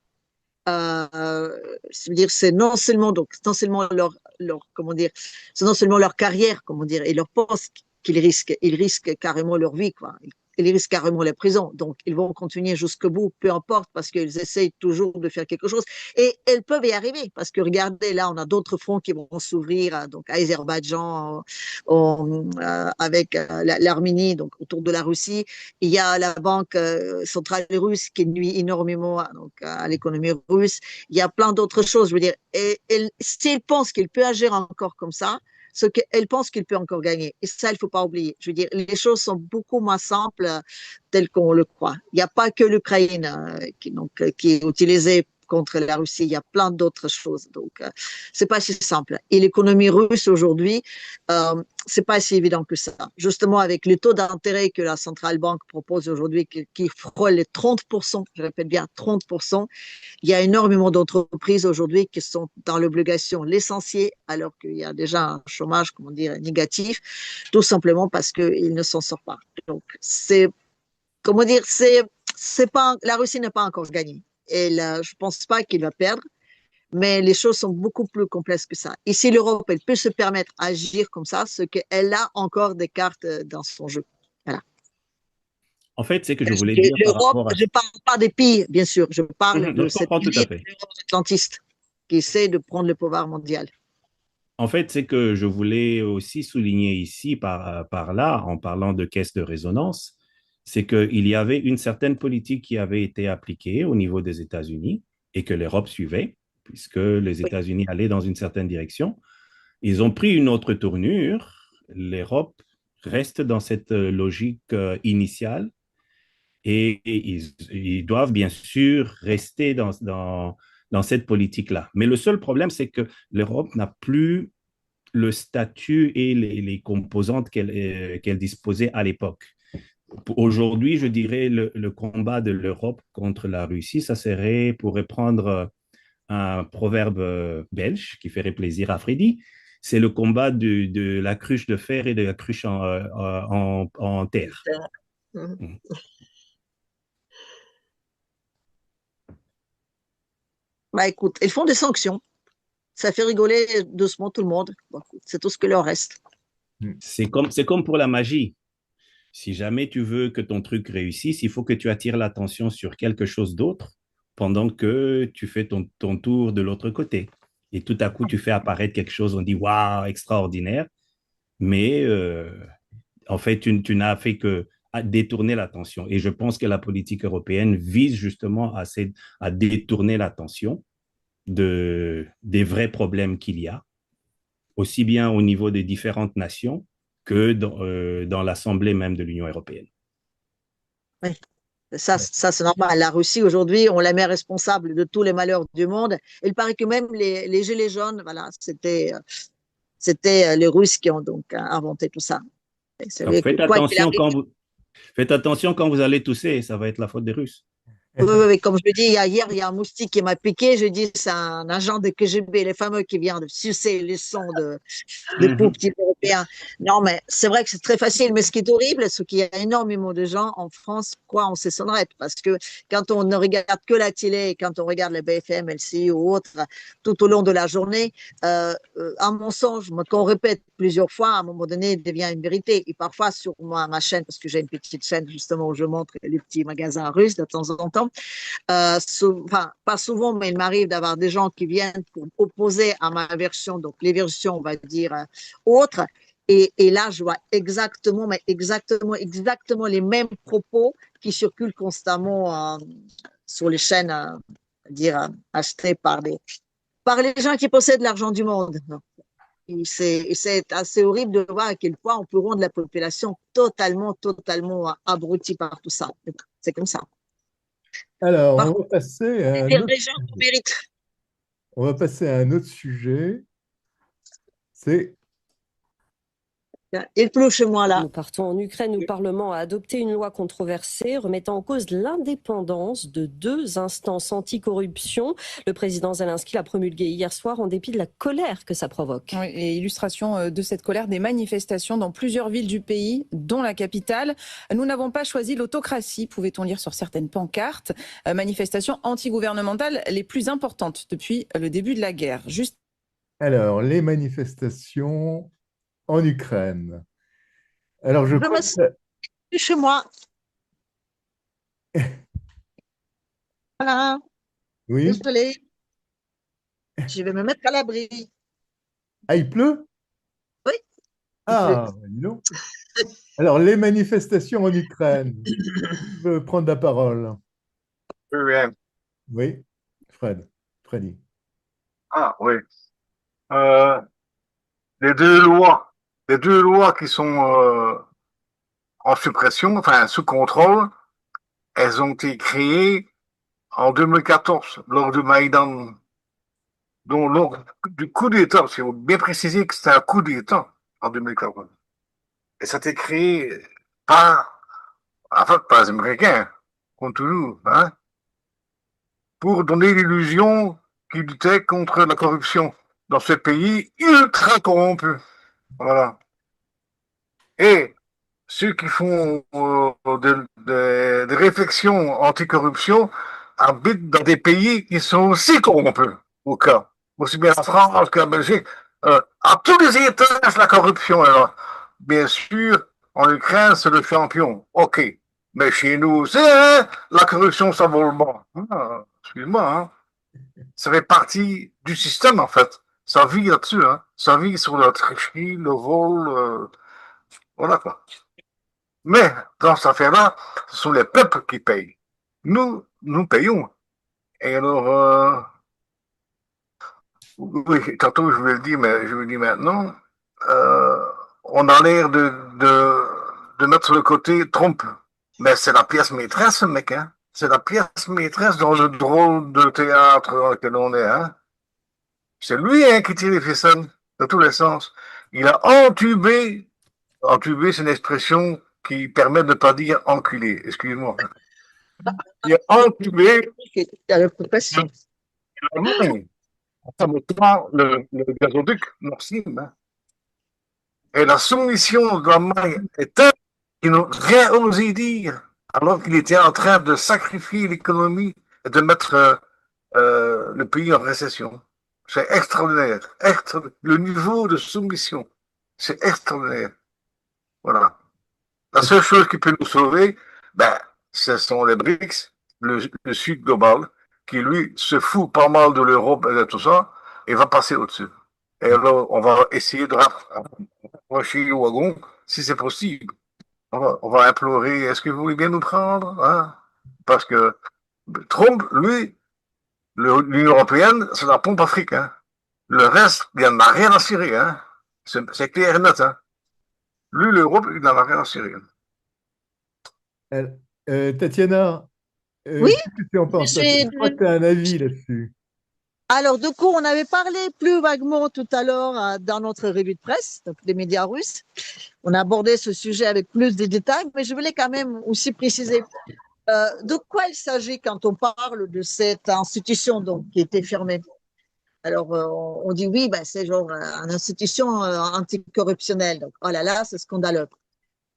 Speaker 5: dire c'est non seulement donc non seulement leur comment dire c'est non seulement leur carrière comment dire et leur poste ils risquent carrément leur vie quoi ils risquent carrément la prison donc ils vont continuer jusqu'au bout peu importe parce qu'ils essayent toujours de faire quelque chose et elles peuvent y arriver parce que regardez là on a d'autres fronts qui vont s'ouvrir donc à Azerbaïdjan avec l'Arménie donc autour de la Russie il y a la banque centrale russe qui nuit énormément donc, à l'économie russe. Il y a plein d'autres choses. Je veux dire, s'il pense qu'il peut agir encore comme ça, ce qu'elle pense qu'il peut encore gagner. Et ça, il ne faut pas oublier. Je veux dire, les choses sont beaucoup moins simples telles qu'on le croit. Il n'y a pas que l'Ukraine qui est utilisée contre la Russie, il y a plein d'autres choses. Donc, c'est pas si simple. Et l'économie russe aujourd'hui, c'est pas si évident que ça. Justement, avec le taux d'intérêt que la centrale banque propose aujourd'hui, qui frôle les 30%, je répète bien 30%, il y a énormément d'entreprises aujourd'hui qui sont dans l'obligation licencier alors qu'il y a déjà un chômage, comment dire, négatif, tout simplement parce qu'ils ne s'en sortent pas. Donc, comment dire, c'est pas, la Russie n'a pas encore gagné. Et là, je ne pense pas qu'il va perdre, mais les choses sont beaucoup plus complexes que ça. Et si l'Europe, elle peut se permettre d'agir comme ça, c'est qu'elle a encore des cartes dans son jeu. Voilà.
Speaker 8: En fait, c'est que je voulais dire par
Speaker 5: L'Europe,
Speaker 8: rapport à...
Speaker 5: je ne parle pas des pays, bien sûr, je parle de
Speaker 8: Je
Speaker 5: cette
Speaker 8: comprends tout à fait.
Speaker 5: atlantiste qui essaie de prendre le pouvoir mondial.
Speaker 8: En fait, c'est que je voulais aussi souligner ici, par là, en parlant de caisse de résonance, c'est qu'il y avait une certaine politique qui avait été appliquée au niveau des États-Unis et que l'Europe suivait, puisque les États-Unis allaient dans une certaine direction. Ils ont pris une autre tournure. L'Europe reste dans cette logique initiale et ils doivent bien sûr rester dans cette politique-là. Mais le seul problème, c'est que l'Europe n'a plus le statut et les composantes qu'elle disposait à l'époque. Aujourd'hui, je dirais le combat de l'Europe contre la Russie, ça serait, pour reprendre un proverbe belge qui ferait plaisir à Freddy, c'est le combat de la cruche de fer et de la cruche en terre.
Speaker 5: Mm. Bah écoute, ils font des sanctions. Ça fait rigoler doucement tout le monde. Bon, c'est tout ce que leur reste.
Speaker 8: C'est comme pour la magie. Si jamais tu veux que ton truc réussisse, il faut que tu attires l'attention sur quelque chose d'autre pendant que tu fais ton tour de l'autre côté. Et tout à coup, tu fais apparaître quelque chose, on dit waouh, extraordinaire. Mais en fait, tu n'as fait que à détourner l'attention. Et je pense que la politique européenne vise justement à détourner l'attention des vrais problèmes qu'il y a, aussi bien au niveau des différentes nations que dans l'Assemblée même de l'Union européenne.
Speaker 5: Oui. Ça c'est normal. La Russie, aujourd'hui, on la met responsable de tous les malheurs du monde. Il paraît que même les gilets jaunes, voilà, c'était les Russes qui ont donc inventé tout ça.
Speaker 8: Donc, faites attention quand vous allez tousser, ça va être la faute des Russes.
Speaker 5: Oui, comme je le dis, hier, il y a un moustique qui m'a piqué. Je dis, c'est un agent de KGB, les fameux qui vient de sucer les sons des pauvres petits Européens. Non, mais c'est vrai que c'est très facile. Mais ce qui est horrible, c'est qu'il y a énormément de gens en France croient en ces sonnerettes. Parce que quand on ne regarde que la télé, quand on regarde les BFM, LCI ou autres, tout au long de la journée, un mensonge qu'on répète plusieurs fois, à un moment donné, devient une vérité. Et parfois, sur ma chaîne, parce que j'ai une petite chaîne justement où je montre les petits magasins russes de temps en temps, pas souvent, mais il m'arrive d'avoir des gens qui viennent pour opposer à ma version, donc les versions, on va dire, autres. Et là, je vois exactement les mêmes propos qui circulent constamment sur les chaînes, achetées par les gens qui possèdent l'argent du monde. Et c'est assez horrible de voir à quel point on peut rendre la population totalement abrutie par tout ça. C'est comme ça.
Speaker 4: Alors, on va passer à un autre sujet. C'est
Speaker 5: il pleut chez moi là.
Speaker 11: Nous partons en Ukraine où le Parlement a adopté une loi controversée remettant en cause l'indépendance de 2 instances anticorruption. Le président Zelensky l'a promulguée hier soir en dépit de la colère que ça provoque.
Speaker 12: Oui, et illustration de cette colère, des manifestations dans plusieurs villes du pays, dont la capitale. Nous n'avons pas choisi l'autocratie, pouvait-on lire sur certaines pancartes. Manifestations antigouvernementales les plus importantes depuis le début de la guerre.
Speaker 4: Alors, les manifestations en Ukraine. Alors, je crois
Speaker 5: que chez moi. Voilà.
Speaker 4: Oui.
Speaker 5: Désolé. Je vais me mettre à l'abri.
Speaker 4: Ah, il pleut?
Speaker 5: Oui.
Speaker 4: Ah, dis donc. Alors, les manifestations en Ukraine. Qui veut prendre la parole? Oui, Freddy.
Speaker 7: Ah, oui. Les deux lois qui sont en suppression, enfin sous contrôle, elles ont été créées en 2014 lors du Maïdan, donc lors du coup d'État, parce qu'il faut bien préciser que c'était un coup d'État en 2014. Et ça a été créé par les Américains, comme toujours, hein, pour donner l'illusion qu'ils luttaient contre la corruption dans ce pays ultra corrompu. Voilà. Et ceux qui font des réflexions anticorruption habitent dans des pays qui sont aussi corrompus, au cas. Aussi bien la France que la Belgique. À tous les étages, la corruption. Alors, bien sûr, en Ukraine, c'est le champion. OK. Mais chez nous aussi, hein, la corruption, ça vaut le bon. Ah, excuse-moi, hein. Ça fait partie du système, en fait. Ça vit là-dessus, hein. Ça vit sur la tricherie, le vol, voilà quoi. Mais dans cette affaire-là, ce sont les peuples qui payent. Nous payons. Et alors, oui, tantôt je voulais le dire, mais je le dis maintenant, on a l'air de mettre sur le côté Trump. Mais c'est la pièce maîtresse, ce mec, hein. C'est la pièce maîtresse dans le drôle de théâtre dans lequel on est, hein. C'est lui, hein, qui tire les ficelles de tous les sens. Il a entubé, c'est une expression qui permet de ne pas dire enculé, excuse-moi. Il a entubé le gazoduc Nord Stream. Hein. Et la soumission de l'Allemagne est telle qu'ils n'ont rien osé dire, alors qu'il était en train de sacrifier l'économie et de mettre le pays en récession. C'est extraordinaire. Le niveau de soumission, c'est extraordinaire. Voilà. La seule chose qui peut nous sauver, ce sont les BRICS, le Sud global, qui lui se fout pas mal de l'Europe et de tout ça, et va passer au-dessus. Et alors, on va essayer de rapprocher le wagon, si c'est possible. on va implorer, est-ce que vous voulez bien nous prendre, hein? Parce que Trump, lui, l'Union européenne, c'est la pompe africaine. Le reste, il n'en a rien à cirer. Hein? C'est clair et net. Hein? Lui, l'Europe, il n'en a rien à cirer.
Speaker 4: Tatiana,
Speaker 5: Oui,
Speaker 4: qu'est-ce que tu en penses?
Speaker 5: j'ai-
Speaker 4: Je crois que tu as un avis là-dessus.
Speaker 5: alors du coup, on avait parlé plus vaguement tout à l'heure dans notre revue de presse, donc des médias russes. On a abordé ce sujet avec plus de détails, mais je voulais quand même aussi préciser de quoi il s'agit quand on parle de cette institution donc, qui était fermée. Alors, on dit oui, ben, c'est genre une institution anticorruptionnelle. Donc, oh là là, c'est scandaleux.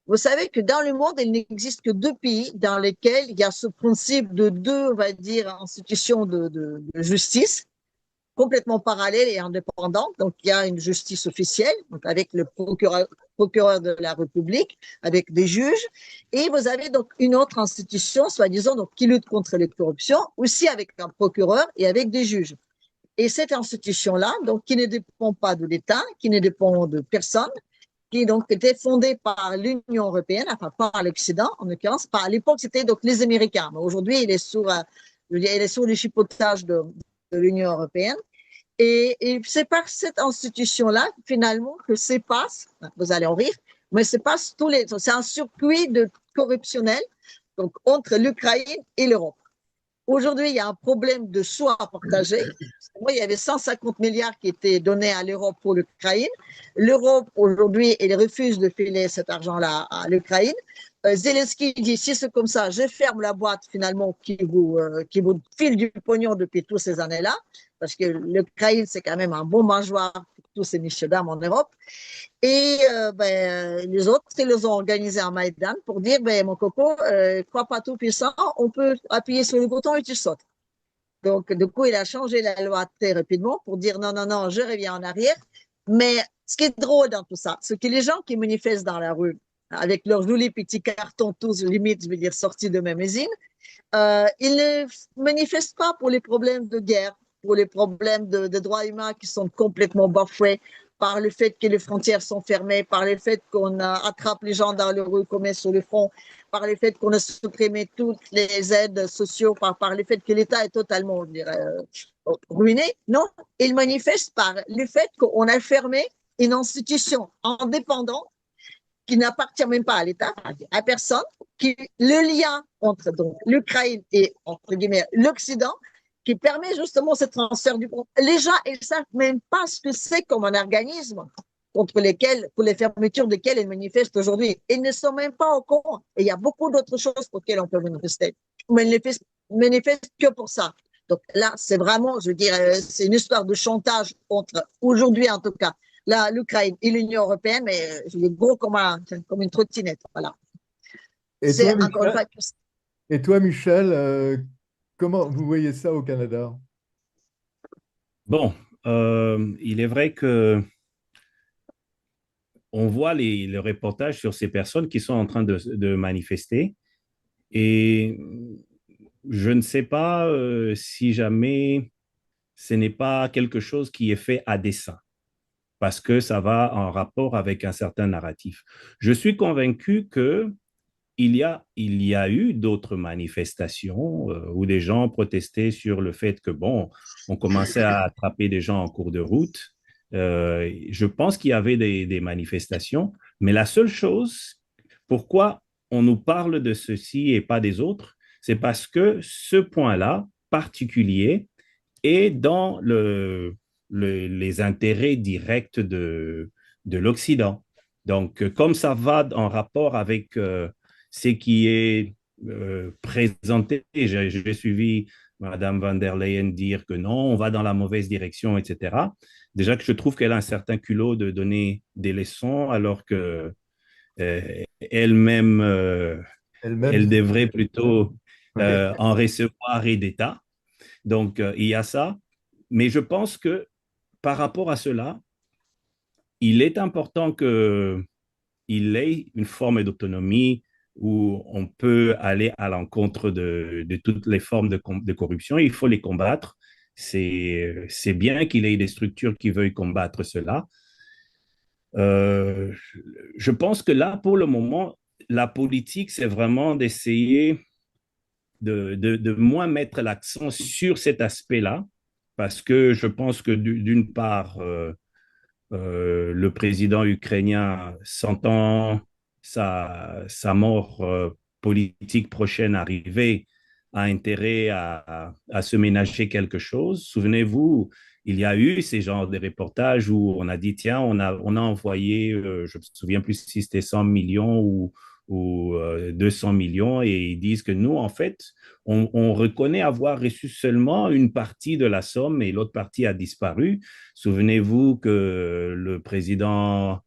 Speaker 5: Vous savez que dans le monde, il n'existe que deux pays dans lesquels il y a ce principe de deux, on va dire, institutions de justice complètement parallèles et indépendantes. Donc, il y a une justice officielle, donc avec le procureur de la République, avec des juges, et vous avez donc une autre institution, soi-disant, donc, qui lutte contre les corruptions, aussi avec un procureur et avec des juges. Et cette institution-là, donc, qui ne dépend pas de l'État, qui ne dépend de personne, qui donc était fondée par l'Union européenne, enfin par l'Occident en l'occurrence. À l'époque, c'était donc les Américains, mais aujourd'hui, il est il est sous le chipotage de l'Union européenne. Et c'est par cette institution-là, finalement, que se passe, vous allez en rire, mais c'est un circuit de corruptionnel donc, entre l'Ukraine et l'Europe. Aujourd'hui, il y a un problème de choix partagé. Moi, il y avait 150 milliards qui étaient donnés à l'Europe pour l'Ukraine. L'Europe, aujourd'hui, elle refuse de filer cet argent-là à l'Ukraine. Zelensky dit, si c'est comme ça, je ferme la boîte finalement qui vous file du pognon depuis toutes ces années-là, parce que l'Ukraine, c'est quand même un bon mangeoire pour tous ces messieurs dames en Europe. Et les autres, ils les ont organisé un Maïdan pour dire, mon coco, crois pas tout puissant, on peut appuyer sur le bouton et tu sautes. Donc, du coup, il a changé la loi très rapidement pour dire non, non, non, je reviens en arrière. Mais ce qui est drôle dans tout ça, c'est que les gens qui manifestent dans la rue, avec leurs jolis petits cartons, tous limite, je veux dire, sortis de même usine, ils ne manifestent pas pour les problèmes de guerre, pour les problèmes de droits humains qui sont complètement bafoués par le fait que les frontières sont fermées, par le fait qu'on attrape les gens dans le rue qu'on met sur le front, par le fait qu'on a supprimé toutes les aides sociales, par le fait que l'État est totalement, je dirais, ruiné. Non, ils manifestent par le fait qu'on a fermé une institution indépendante qui n'appartient même pas à l'État, à personne, qui le lien entre donc l'Ukraine et entre guillemets l'Occident, qui permet justement ce transfert du pouvoir. Les gens, ils savent même pas ce que c'est comme un organisme contre lesquels, pour les fermetures desquelles ils manifestent aujourd'hui. Ils ne sont même pas au courant. Et il y a beaucoup d'autres choses pour lesquelles on peut manifester. Mais ils ne manifestent que pour ça. Donc là, c'est vraiment, je veux dire, c'est une histoire de chantage entre, aujourd'hui en tout cas, l'Ukraine et l'Union européenne, mais je dis gros comme une trottinette. Voilà.
Speaker 4: C'est encore une fois. Et toi, Michel, comment vous voyez ça au Canada?
Speaker 8: Bon, il est vrai que on voit le reportage sur ces personnes qui sont en train de manifester et je ne sais pas si jamais ce n'est pas quelque chose qui est fait à dessein parce que ça va en rapport avec un certain narratif. Je suis convaincu que il y a eu d'autres manifestations où des gens protestaient sur le fait que, bon, on commençait à attraper des gens en cours de route. Je pense qu'il y avait des manifestations, mais la seule chose, pourquoi on nous parle de ceci et pas des autres, c'est parce que ce point-là particulier est dans les intérêts directs de l'Occident. Donc, comme ça va en rapport avec ce qui est présenté, j'ai suivi Madame van der Leyen dire que non, on va dans la mauvaise direction, etc. Déjà que je trouve qu'elle a un certain culot de donner des leçons alors que elle-même, elle devrait plutôt en recevoir et d'État. Donc, il y a ça. Mais je pense que par rapport à cela, il est important qu'il ait une forme d'autonomie où on peut aller à l'encontre de toutes les formes de corruption. Il faut les combattre. C'est bien qu'il ait des structures qui veuillent combattre cela. Je pense que là, pour le moment, la politique, c'est vraiment d'essayer de moins mettre l'accent sur cet aspect-là, parce que je pense que d'une part, le président ukrainien, sentant sa mort politique prochaine arriver, a intérêt à se ménager quelque chose. Souvenez-vous, il y a eu ces genres de reportages où on a dit, tiens, on a envoyé, je ne me souviens plus si c'était 100 millions ou 200 millions, et ils disent que nous, en fait, on reconnaît avoir reçu seulement une partie de la somme et l'autre partie a disparu. Souvenez-vous que le président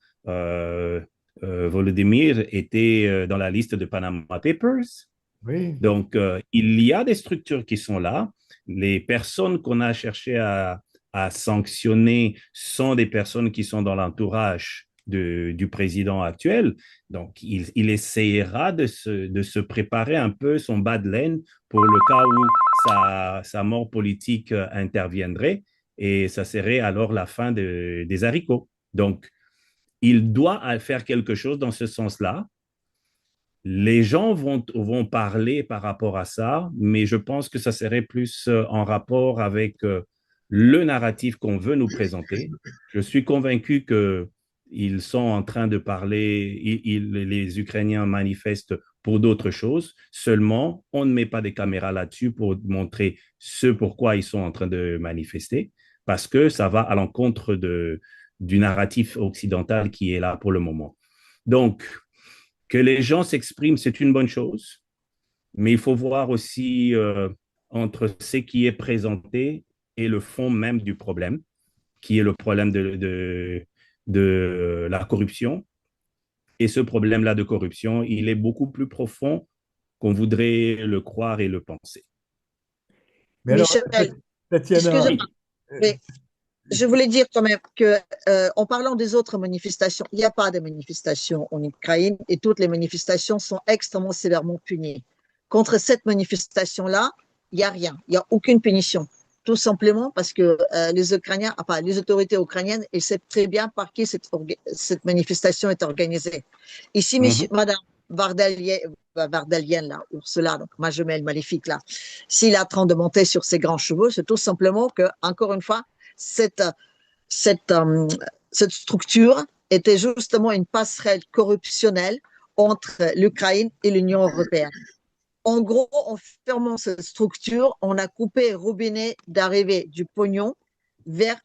Speaker 8: Volodymyr était dans la liste de Panama Papers.
Speaker 4: Oui.
Speaker 8: Donc, il y a des structures qui sont là. Les personnes qu'on a cherché à sanctionner sont des personnes qui sont dans l'entourage du président actuel. Donc, il essaiera de se préparer un peu son bas de laine pour le cas où sa mort politique interviendrait, et ça serait alors la fin des haricots. Donc, il doit faire quelque chose dans ce sens-là. Les gens vont parler par rapport à ça, mais je pense que ça serait plus en rapport avec le narratif qu'on veut nous présenter. Je suis convaincu qu'ils sont en train de parler, les Ukrainiens manifestent pour d'autres choses, seulement on ne met pas des caméras là-dessus pour montrer ce pourquoi ils sont en train de manifester, parce que ça va à l'encontre du narratif occidental qui est là pour le moment. Donc, que les gens s'expriment, c'est une bonne chose, mais il faut voir aussi entre ce qui est présenté et le fond même du problème, qui est le problème de la corruption. Et ce problème-là de corruption, il est beaucoup plus profond qu'on voudrait le croire et le penser.
Speaker 4: Mais alors,
Speaker 5: Michel,
Speaker 4: Tatiana,
Speaker 5: excusez-moi, mais je voulais dire quand même que, en parlant des autres manifestations, il n'y a pas de manifestations en Ukraine et toutes les manifestations sont extrêmement sévèrement punies. Contre cette manifestation-là, il n'y a rien, il n'y a aucune punition. Tout simplement parce que les Ukrainiens, enfin les autorités ukrainiennes, elles savent très bien par qui cette manifestation est organisée. Ici, Madame Vardalienne, là, Ursula, donc ma jumelle maléfique là, s'il est en train de monter sur ses grands chevaux, c'est tout simplement que, encore une fois, cette structure était justement une passerelle corruptionnelle entre l'Ukraine et l'Union européenne. En gros, en fermant cette structure, on a coupé le robinet d'arrivée du pognon vers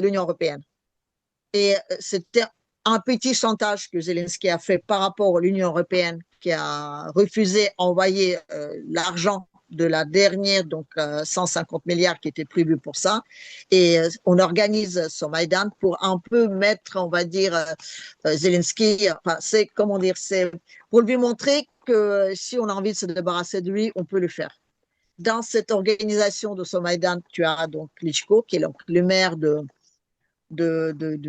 Speaker 5: l'Union européenne. Et c'était un petit chantage que Zelensky a fait par rapport à l'Union européenne, qui a refusé d'envoyer l'argent de la dernière, donc 150 milliards qui était prévu pour ça. Et on organise ce Maïdan pour un peu mettre, on va dire, Zelensky, enfin, c'est, comment dire, c'est pour lui montrer que si on a envie de se débarrasser de lui, on peut le faire. Dans cette organisation de ce Maïdan, tu as donc Klitschko, qui est donc le maire de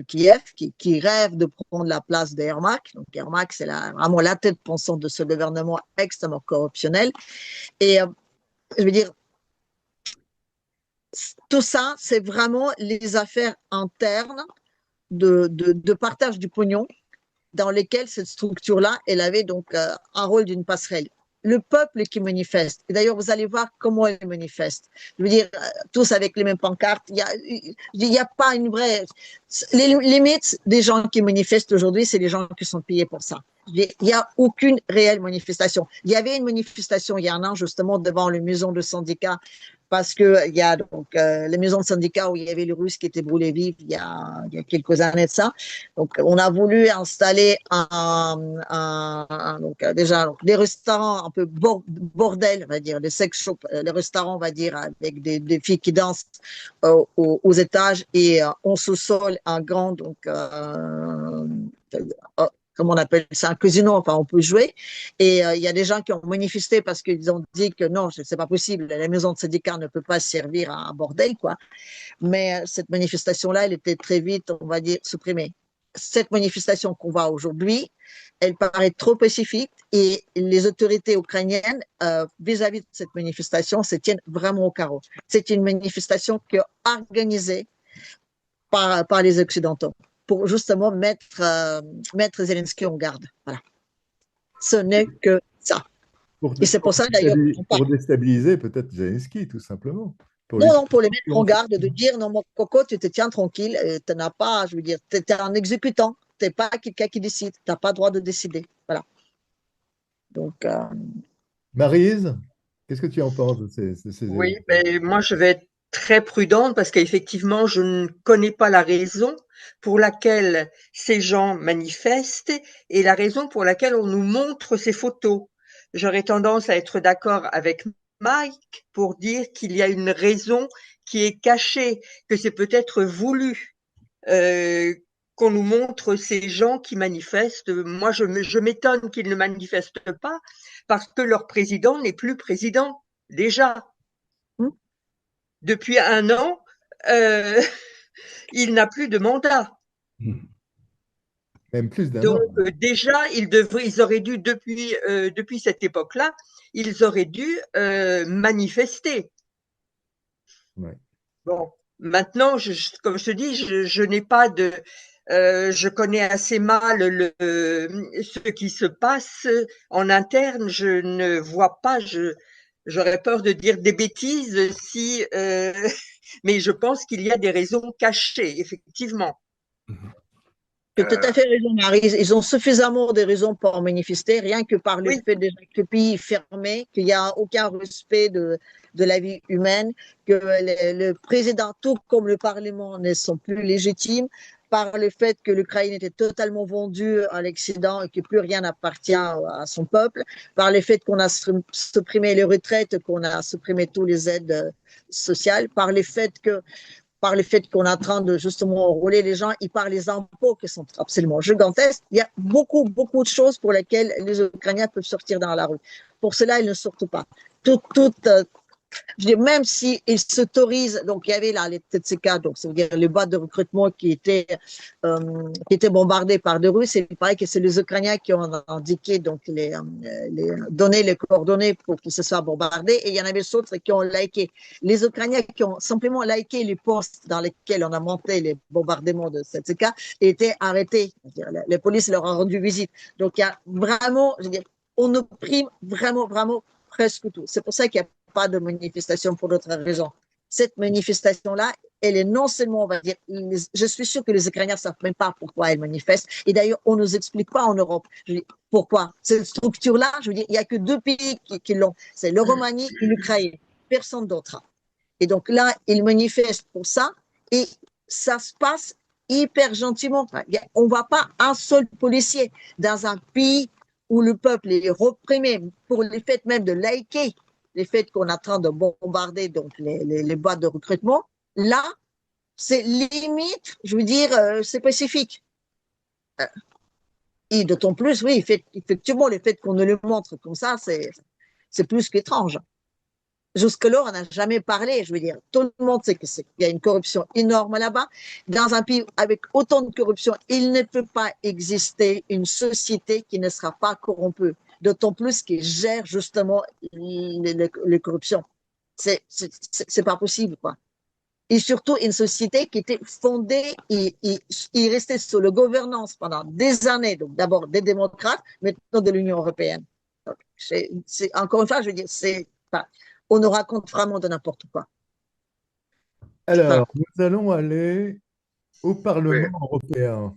Speaker 5: Kiev, qui rêve de prendre la place d'Ermak. Donc Ermak, c'est vraiment la tête pensante de ce gouvernement extrêmement corruptionnel. Et je veux dire, tout ça, c'est vraiment les affaires internes de partage du pognon dans lesquelles cette structure-là, elle avait donc un rôle d'une passerelle. Le peuple qui manifeste, et d'ailleurs vous allez voir comment il manifeste, je veux dire, tous avec les mêmes pancartes, il n'y a pas une vraie... Les limites des gens qui manifestent aujourd'hui, c'est les gens qui sont payés pour ça. Il n'y a aucune réelle manifestation. Il y avait une manifestation il y a un an justement devant le maison de syndicat, parce qu'il y a donc les maisons de syndicats où il y avait les Russes qui étaient brûlés vifs il y a quelques années de ça. Donc on a voulu installer déjà des restaurants un peu bordel, on va dire, des sex shops, les restaurants, on va dire, avec des filles qui dansent aux étages et en sous-sol un grand, donc comment on appelle ça, un casino, enfin on peut jouer. Et il y a des gens qui ont manifesté parce qu'ils ont dit que non, c'est pas possible, la maison de syndicat ne peut pas servir à un bordel, quoi. Mais cette manifestation-là, elle était très vite, on va dire, supprimée. Cette manifestation qu'on voit aujourd'hui, elle paraît trop pacifique et les autorités ukrainiennes, vis-à-vis de cette manifestation, se tiennent vraiment au carreau. C'est une manifestation qui est organisée par les Occidentaux, pour justement mettre Zelensky en garde. Voilà. Ce n'est que ça. Et c'est pour ça, d'ailleurs,
Speaker 4: pour déstabiliser peut-être Zelensky, tout simplement.
Speaker 5: Non, pour les mettre en garde, de dire, non, mon coco, tu te tiens tranquille, tu n'as pas, je veux dire, tu es un exécutant, tu n'es pas quelqu'un qui décide, tu n'as pas le droit de décider. Voilà. Donc.
Speaker 4: Maryse, qu'est-ce que tu en penses de ces
Speaker 9: Oui, mais moi, je vais être très prudente parce qu'effectivement, je ne connais pas la raison pour laquelle ces gens manifestent et la raison pour laquelle on nous montre ces photos. J'aurais tendance à être d'accord avec Mike pour dire qu'il y a une raison qui est cachée, que c'est peut-être voulu qu'on nous montre ces gens qui manifestent. Moi, je m'étonne qu'ils ne manifestent pas parce que leur président n'est plus président déjà. Depuis 1 an, il n'a plus de mandat.
Speaker 4: Même plus d'un
Speaker 9: Donc
Speaker 4: an.
Speaker 9: déjà, ils auraient dû, depuis cette époque-là, ils auraient dû manifester.
Speaker 4: Ouais.
Speaker 9: Bon, maintenant, comme je te dis, je n'ai pas de... je connais assez mal ce qui se passe en interne. Je ne vois pas, j'aurais peur de dire des bêtises si... mais je pense qu'il y a des raisons cachées, effectivement.
Speaker 5: Tu as tout à fait raison, Marie. Ils ont suffisamment de raisons pour manifester, rien que par le fait déjà que le pays est fermé, qu'il n'y a aucun respect de la vie humaine, que le président, tout comme le Parlement, ne sont plus légitimes, par le fait que l'Ukraine était totalement vendue à l'Occident et que plus rien n'appartient à son peuple, par le fait qu'on a supprimé les retraites, qu'on a supprimé toutes les aides sociales, par le fait qu'on est en train de justement rouler les gens, et par les impôts qui sont absolument gigantesques. Il y a beaucoup, beaucoup de choses pour lesquelles les Ukrainiens peuvent sortir dans la rue. Pour cela, ils ne sortent pas. Je dis, même s'ils s'autorisent, donc il y avait là les TTK, donc ça veut dire les boîtes de recrutement qui étaient bombardées par des Russes, c'est pareil que c'est les Ukrainiens qui ont indiqué, donc donné les coordonnées pour que ce soit bombardé, et il y en avait d'autres qui ont liké. Les Ukrainiens qui ont simplement liké les postes dans lesquels on a monté les bombardements de TTK étaient arrêtés. La police leur a rendu visite. Donc il y a vraiment, je veux dire, on opprime vraiment, vraiment presque tout. C'est pour ça qu'il y a pas de manifestation pour d'autres raisons. Cette manifestation-là, elle est non seulement, on va dire, je suis sûr que les Ukrainiens ne savent même pas pourquoi elle manifeste. Et d'ailleurs, on ne nous explique pas en Europe pourquoi. Cette structure-là, je veux dire, il n'y a que 2 pays qui l'ont. C'est la Roumanie et l'Ukraine. Personne d'autre. Et donc là, ils manifestent pour ça. Et ça se passe hyper gentiment. On ne voit pas un seul policier dans un pays où le peuple est reprimé pour le fait même de liker les faits qu'on est en train de bombarder donc les boîtes de recrutement, là, c'est limite, je veux dire, c'est spécifique. Et d'autant plus, oui, effectivement, le fait qu'on ne le montre comme ça, c'est plus qu'étrange. Jusque-là, on n'a jamais parlé, je veux dire, tout le monde sait qu'il y a une corruption énorme là-bas. Dans un pays avec autant de corruption, il ne peut pas exister une société qui ne sera pas corrompue. D'autant plus qu'ils gèrent justement les corruptions. C'est pas possible, quoi. Et surtout, une société qui était fondée et restée sous la gouvernance pendant des années, donc d'abord des démocrates, maintenant de l'Union européenne. Donc, encore une fois, je veux dire, on nous raconte vraiment de n'importe quoi.
Speaker 4: Alors, nous allons aller au Parlement européen.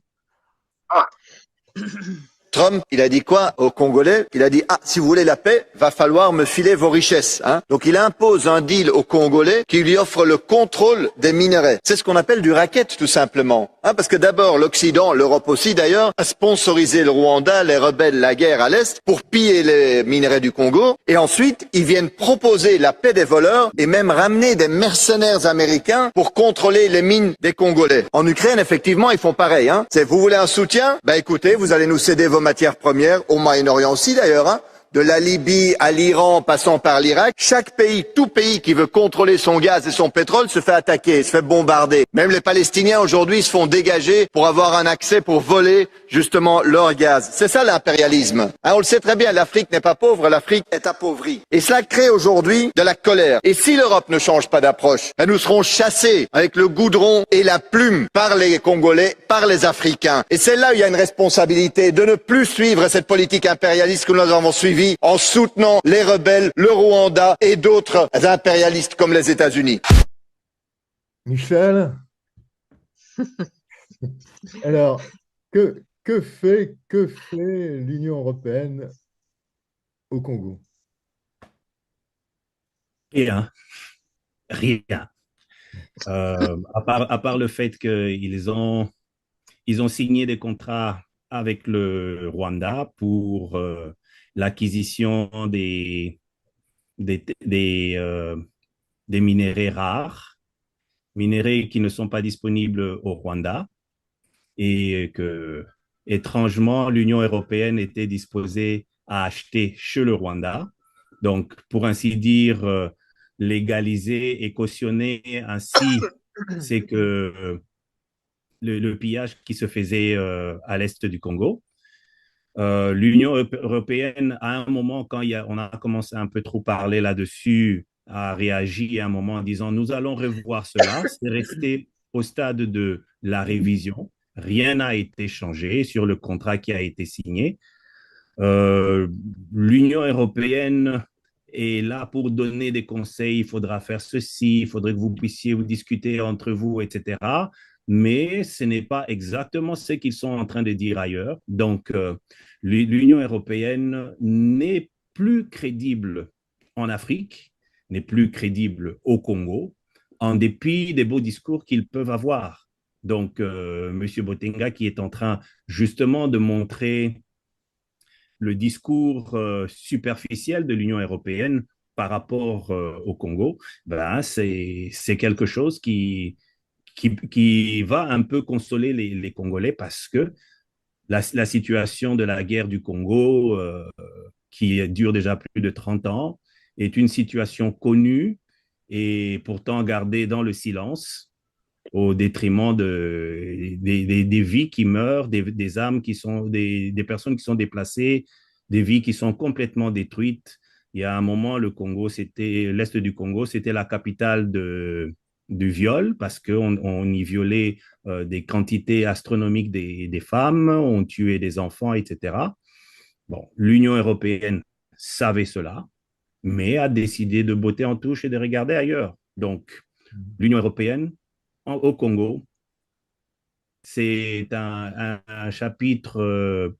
Speaker 13: Trump, il a dit quoi aux Congolais? Il a dit, si vous voulez la paix, va falloir me filer vos richesses. Donc il impose un deal aux Congolais qui lui offre le contrôle des minerais. C'est ce qu'on appelle du racket, tout simplement. Parce que d'abord, l'Occident, l'Europe aussi d'ailleurs, a sponsorisé le Rwanda, les rebelles, la guerre à l'Est, pour piller les minerais du Congo. Et ensuite, ils viennent proposer la paix des voleurs et même ramener des mercenaires américains pour contrôler les mines des Congolais. En Ukraine, effectivement, ils font pareil. C'est, vous voulez un soutien? Écoutez, vous allez nous céder vos matières premières, au Moyen-Orient aussi d'ailleurs. de la Libye à l'Iran, passant par l'Irak, chaque pays, tout pays qui veut contrôler son gaz et son pétrole se fait attaquer, se fait bombarder. Même les Palestiniens aujourd'hui se font dégager pour avoir un accès pour voler justement leur gaz. C'est ça l'impérialisme. On le sait très bien, l'Afrique n'est pas pauvre, l'Afrique est appauvrie. Et cela crée aujourd'hui de la colère. Et si l'Europe ne change pas d'approche, nous serons chassés avec le goudron et la plume par les Congolais, par les Africains. Et c'est là où il y a une responsabilité de ne plus suivre cette politique impérialiste que nous avons suivie en soutenant les rebelles, le Rwanda et d'autres impérialistes comme les États-Unis.
Speaker 4: Michel, alors, que fait l'Union européenne au Congo?
Speaker 8: Rien. Rien. À part le fait qu'ils ont signé des contrats avec le Rwanda pour l'acquisition des minéraux rares, minéraux qui ne sont pas disponibles au Rwanda, et que, étrangement, l'Union européenne était disposée à acheter chez le Rwanda. Donc, pour ainsi dire, légaliser et cautionner ainsi, c'est que le pillage qui se faisait à l'est du Congo. L'Union européenne, à un moment, quand on a commencé à un peu trop parler là-dessus, a réagi à un moment en disant « nous allons revoir cela ». C'est resté au stade de la révision. Rien n'a été changé sur le contrat qui a été signé. L'Union européenne est là pour donner des conseils, il faudra faire ceci, il faudrait que vous puissiez vous discuter entre vous, etc. Mais ce n'est pas exactement ce qu'ils sont en train de dire ailleurs. Donc, l'Union européenne n'est plus crédible en Afrique, n'est plus crédible au Congo, en dépit des beaux discours qu'ils peuvent avoir. Donc, M. Botenga qui est en train justement de montrer le discours superficiel de l'Union européenne par rapport au Congo, ben, c'est quelque chose qui va un peu consoler les Congolais parce que la situation de la guerre du Congo, qui dure déjà plus de 30 ans, est une situation connue et pourtant gardée dans le silence au détriment des vies qui meurent, des âmes qui sont, des personnes qui sont déplacées, des vies qui sont complètement détruites. Il y a un moment, l'Est du Congo, c'était la capitale du viol parce qu'on y violait des quantités astronomiques des femmes, on tuait des enfants, etc. Bon, l'Union européenne savait cela, mais a décidé de botter en touche et de regarder ailleurs. Donc, l'Union européenne, au Congo, c'est un chapitre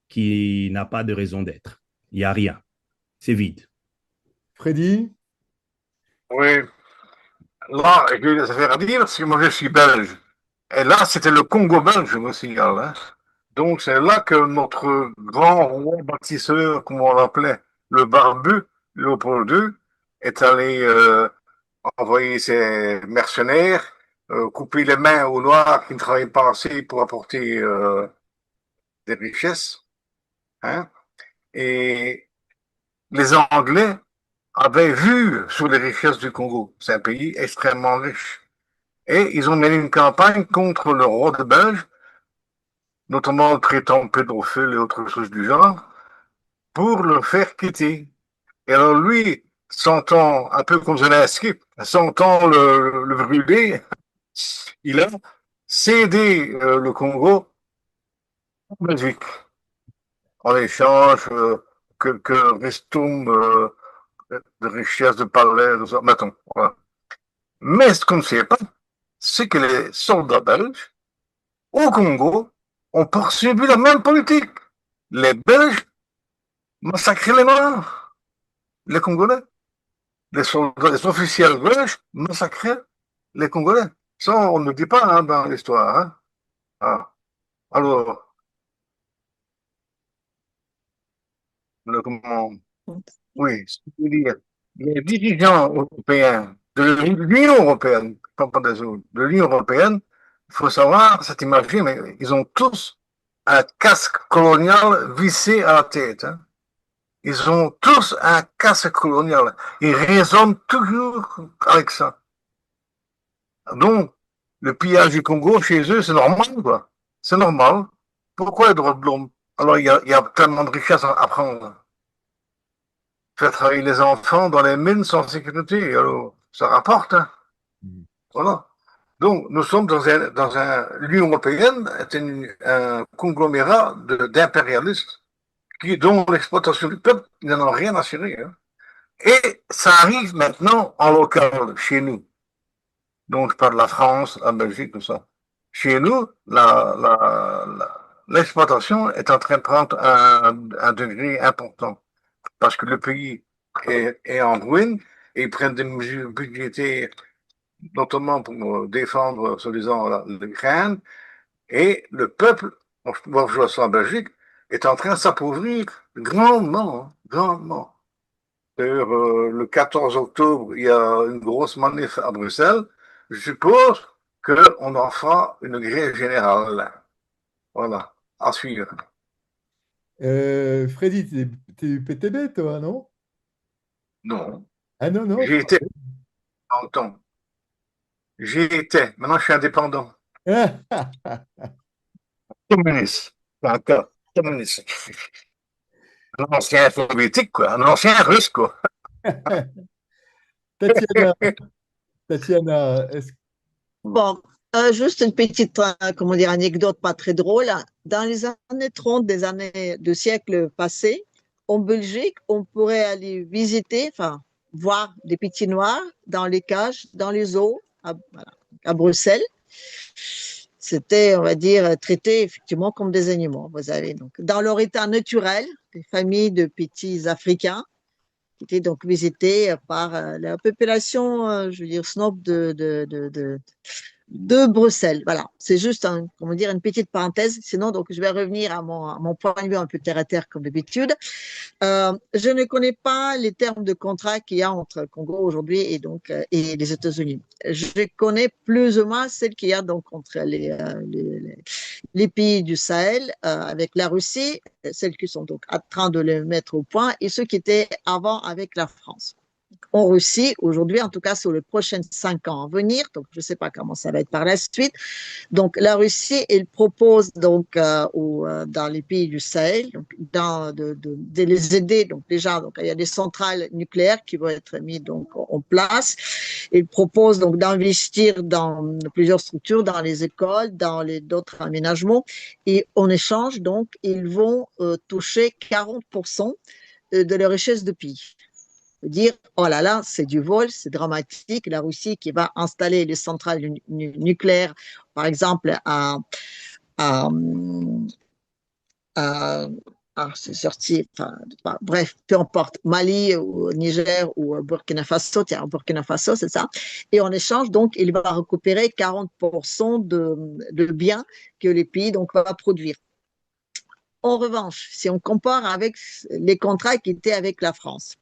Speaker 8: qui n'a pas de raison d'être. Il n'y a rien. C'est vide.
Speaker 4: Freddy?
Speaker 7: Oui. Là, je vais les faire dire parce que moi je suis belge. Et là, c'était le Congo belge, je me signale. Hein. Donc, c'est là que notre grand roi bâtisseur, comme on l'appelait, le barbu, Léopold II, est allé envoyer ses mercenaires, couper les mains aux Noirs qui ne travaillaient pas assez pour apporter des richesses. Hein. Et les Anglais avaient vu sur les richesses du Congo. C'est un pays extrêmement riche. Et ils ont mené une campagne contre le roi de Belge, notamment le traitant pédophile et autres choses du genre, pour le faire quitter. Et alors lui, sentant un peu comme Zelensky, sentant le brûler, il a cédé le Congo en Belgique, en échange quelques restum de richesses de palais, de ça, mettons. Voilà. Mais ce qu'on ne sait pas, c'est que les soldats belges, au Congo, ont poursuivi la même politique. Les Belges massacraient les Noirs, les Congolais. Les soldats, les officiels belges massacraient les Congolais. Ça, on ne dit pas hein, dans l'histoire. Hein. Ah. Alors, comment... Oui, ce que je veux dire, les dirigeants européens de l'Union européenne, pas des autres, de l'Union européenne, il faut savoir, cette image, mais ils ont tous un casque colonial vissé à la tête. Hein. Ils ont tous un casse colonial. Ils raisonnent toujours avec ça. Donc, le pillage du Congo chez eux, c'est normal, quoi. C'est normal. Pourquoi les droits de l'homme? Alors, il y a tellement de richesses à prendre. Faire travailler les enfants dans les mines sans sécurité, alors, ça rapporte, hein. Voilà. Donc, nous sommes l'Union européenne est un conglomérat d'impérialistes dont l'exploitation du peuple, ils n'en ont rien à cirer, hein. Et ça arrive maintenant en local, chez nous. Donc, je parle de la France, la Belgique, tout ça. Chez nous, l'exploitation est en train de prendre un degré important parce que le pays est en ruine et ils prennent des mesures budgétaires, notamment pour défendre, soi-disant, l'Ukraine. Et le peuple, moi je vois ça en Belgique, est en train de s'appauvrir grandement, hein, grandement. D'ailleurs, le 14 octobre, il y a une grosse manif à Bruxelles. Je suppose qu'on en fera une grève générale. Voilà, à suivre.
Speaker 4: Freddy, t'es UPTB, toi, non?
Speaker 7: Non,
Speaker 4: Ah non, non.
Speaker 7: j'ai été longtemps. J'y étais. Maintenant, je suis indépendant. Communiste. Encore communiste. Un ancien soviétique, quoi. Un ancien russe, quoi.
Speaker 4: Tatiana, est-ce
Speaker 5: Bon, juste une petite comment dire, anecdote pas très drôle. Dans les années 30 des années du siècle passé, en Belgique, on pourrait aller visiter, enfin, voir des petits noirs dans les cages, dans les zoos, voilà, à Bruxelles. C'était, on va dire, traité effectivement comme des animaux. Vous avez donc, dans leur état naturel, des familles de petits Africains qui étaient donc visitées par la population, je veux dire, snob de Bruxelles. Voilà, c'est juste comment dire, une petite parenthèse. Sinon, donc, je vais revenir à mon point de vue un peu terre à terre comme d'habitude. Je ne connais pas les termes de contrat qu'il y a entre Congo aujourd'hui et les États-Unis. Je connais plus ou moins celle qu'il y a donc entre les pays du Sahel avec la Russie, celles qui sont donc en train de le mettre au point, et ceux qui étaient avant avec la France. En Russie, aujourd'hui, en tout cas sur les prochaines 5 ans à venir, donc je ne sais pas comment ça va être par la suite. Donc la Russie, elle propose donc dans les pays du Sahel, donc, de les aider. Donc déjà, donc il y a des centrales nucléaires qui vont être mises donc en place. Elle propose donc d'investir dans plusieurs structures, dans les écoles, dans d'autres aménagements, et en échange, donc ils vont toucher 40% de la richesse du pays. Dire, oh là là, c'est du vol, c'est dramatique. La Russie qui va installer les centrales nucléaires, par exemple, c'est sorti, enfin, bref, peu importe, Mali ou Niger ou Burkina Faso, tiens, Burkina Faso, c'est ça. Et en échange, donc, il va récupérer 40% de biens que les pays donc, va produire. En revanche, si on compare avec les contrats qui étaient avec la France,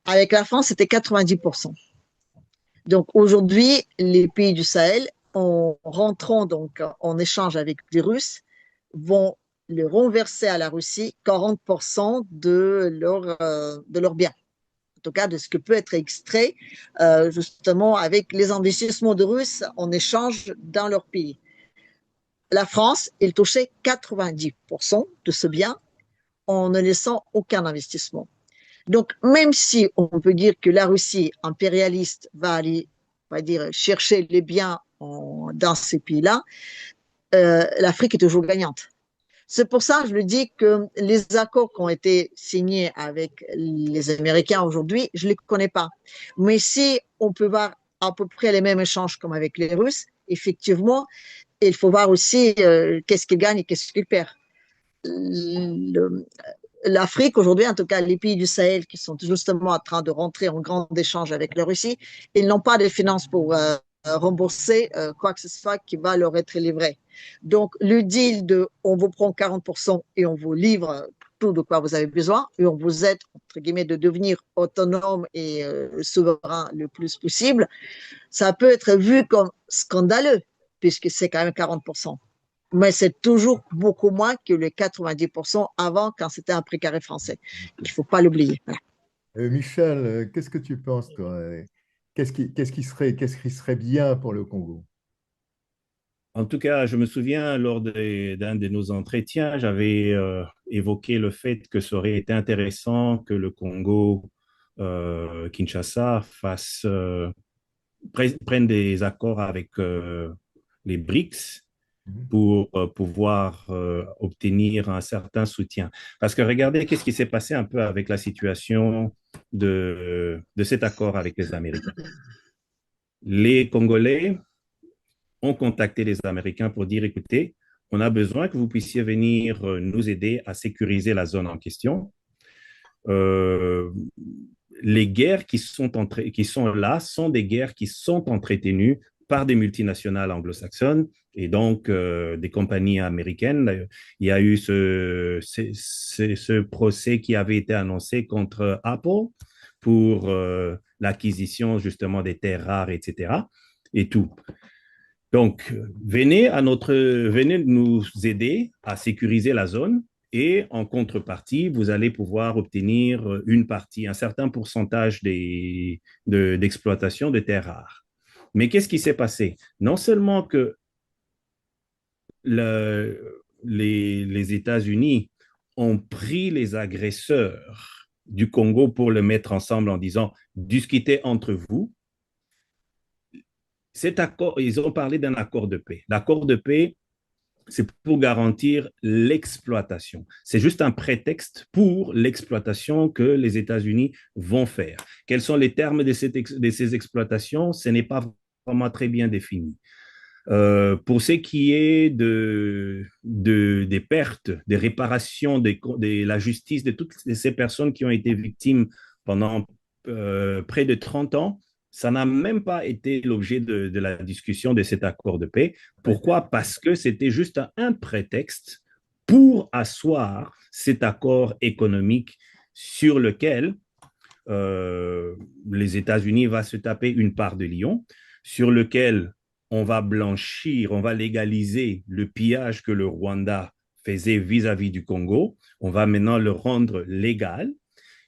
Speaker 5: avec la France, c'était 90%. Donc aujourd'hui, les pays du Sahel, en rentrant donc en échange avec les Russes, vont le renverser à la Russie 40% de leurs biens. En tout cas, de ce que peut être extrait justement avec les investissements de Russes en échange dans leur pays. La France, elle touchait 90% de ce bien en ne laissant aucun investissement. Donc, même si on peut dire que la Russie impérialiste va aller, on va dire, chercher les biens dans ces pays-là, l'Afrique est toujours gagnante. C'est pour ça que je le dis que les accords qui ont été signés avec les Américains aujourd'hui, je ne les connais pas. Mais si on peut voir à peu près les mêmes échanges comme avec les Russes, effectivement, il faut voir aussi qu'est-ce qu'ils gagnent et qu'est-ce qu'ils perdent. L'Afrique aujourd'hui, en tout cas les pays du Sahel qui sont justement en train de rentrer en grand échange avec la Russie, ils n'ont pas de finances pour rembourser quoi que ce soit qui va leur être livré. Donc le deal de on vous prend 40% et on vous livre tout de quoi vous avez besoin et on vous aide entre guillemets de devenir autonome et souverain le plus possible, ça peut être vu comme scandaleux puisque c'est quand même 40%. Mais c'est toujours beaucoup moins que les 90% avant, quand c'était un précaré français. Il ne faut pas l'oublier. Voilà.
Speaker 4: Michel, qu'est-ce que tu penses, toi? Qu'est-ce qui serait bien pour le Congo?
Speaker 8: En tout cas, je me souviens, d'un de nos entretiens, j'avais évoqué le fait que ça aurait été intéressant que le Congo, Kinshasa, prenne des accords avec les BRICS pour pouvoir obtenir un certain soutien. Parce que regardez, qu'est-ce qui s'est passé un peu avec la situation de cet accord avec les Américains. Les Congolais ont contacté les Américains pour dire, écoutez, on a besoin que vous puissiez venir nous aider à sécuriser la zone en question. Les guerres qui sont là sont des guerres qui sont entretenues par des multinationales anglo-saxonnes et donc des compagnies américaines. Il y a eu ce procès qui avait été annoncé contre Apple pour l'acquisition justement des terres rares, etc. et tout. Donc, venez nous aider à sécuriser la zone et en contrepartie, vous allez pouvoir obtenir une partie, un certain pourcentage d'exploitation de terres rares. Mais qu'est-ce qui s'est passé? Non seulement que les États-Unis ont pris les agresseurs du Congo pour le mettre ensemble en disant discutez entre vous. Cet accord, ils ont parlé d'un accord de paix. L'accord de paix, c'est pour garantir l'exploitation. C'est juste un prétexte pour l'exploitation que les États-Unis vont faire. Quels sont les termes de ces exploitations? Ce n'est pas vraiment très bien défini. Pour ce qui est des pertes, des réparations, de la justice de toutes ces personnes qui ont été victimes pendant près de 30 ans, ça n'a même pas été l'objet de la discussion de cet accord de paix. Pourquoi? Parce que c'était juste un prétexte pour asseoir cet accord économique sur lequel les États-Unis vont se taper une part de lion, sur lequel on va blanchir, on va légaliser le pillage que le Rwanda faisait vis-à-vis du Congo. On va maintenant le rendre légal.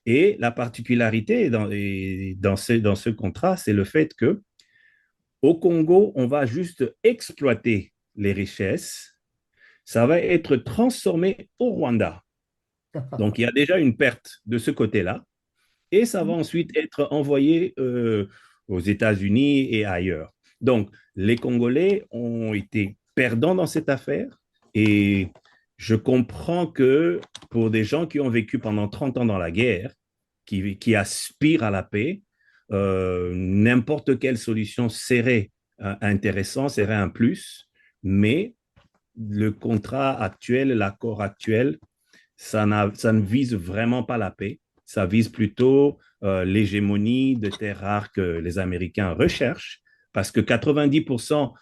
Speaker 8: Et la particularité dans ce contrat, c'est le fait que au Congo, on va juste exploiter les richesses. Ça va être transformé au Rwanda. Donc, il y a déjà une perte de ce côté-là. Et ça va ensuite être envoyé aux États-Unis et ailleurs. Donc, les Congolais ont été perdants dans cette affaire. Et je comprends que pour des gens qui ont vécu pendant 30 ans dans la guerre, qui aspirent à la paix, n'importe quelle solution serait intéressante, serait un plus, mais le contrat actuel, l'accord actuel, ça ne vise vraiment pas la paix, ça vise plutôt l'hégémonie de terres rares que les Américains recherchent, parce que 90%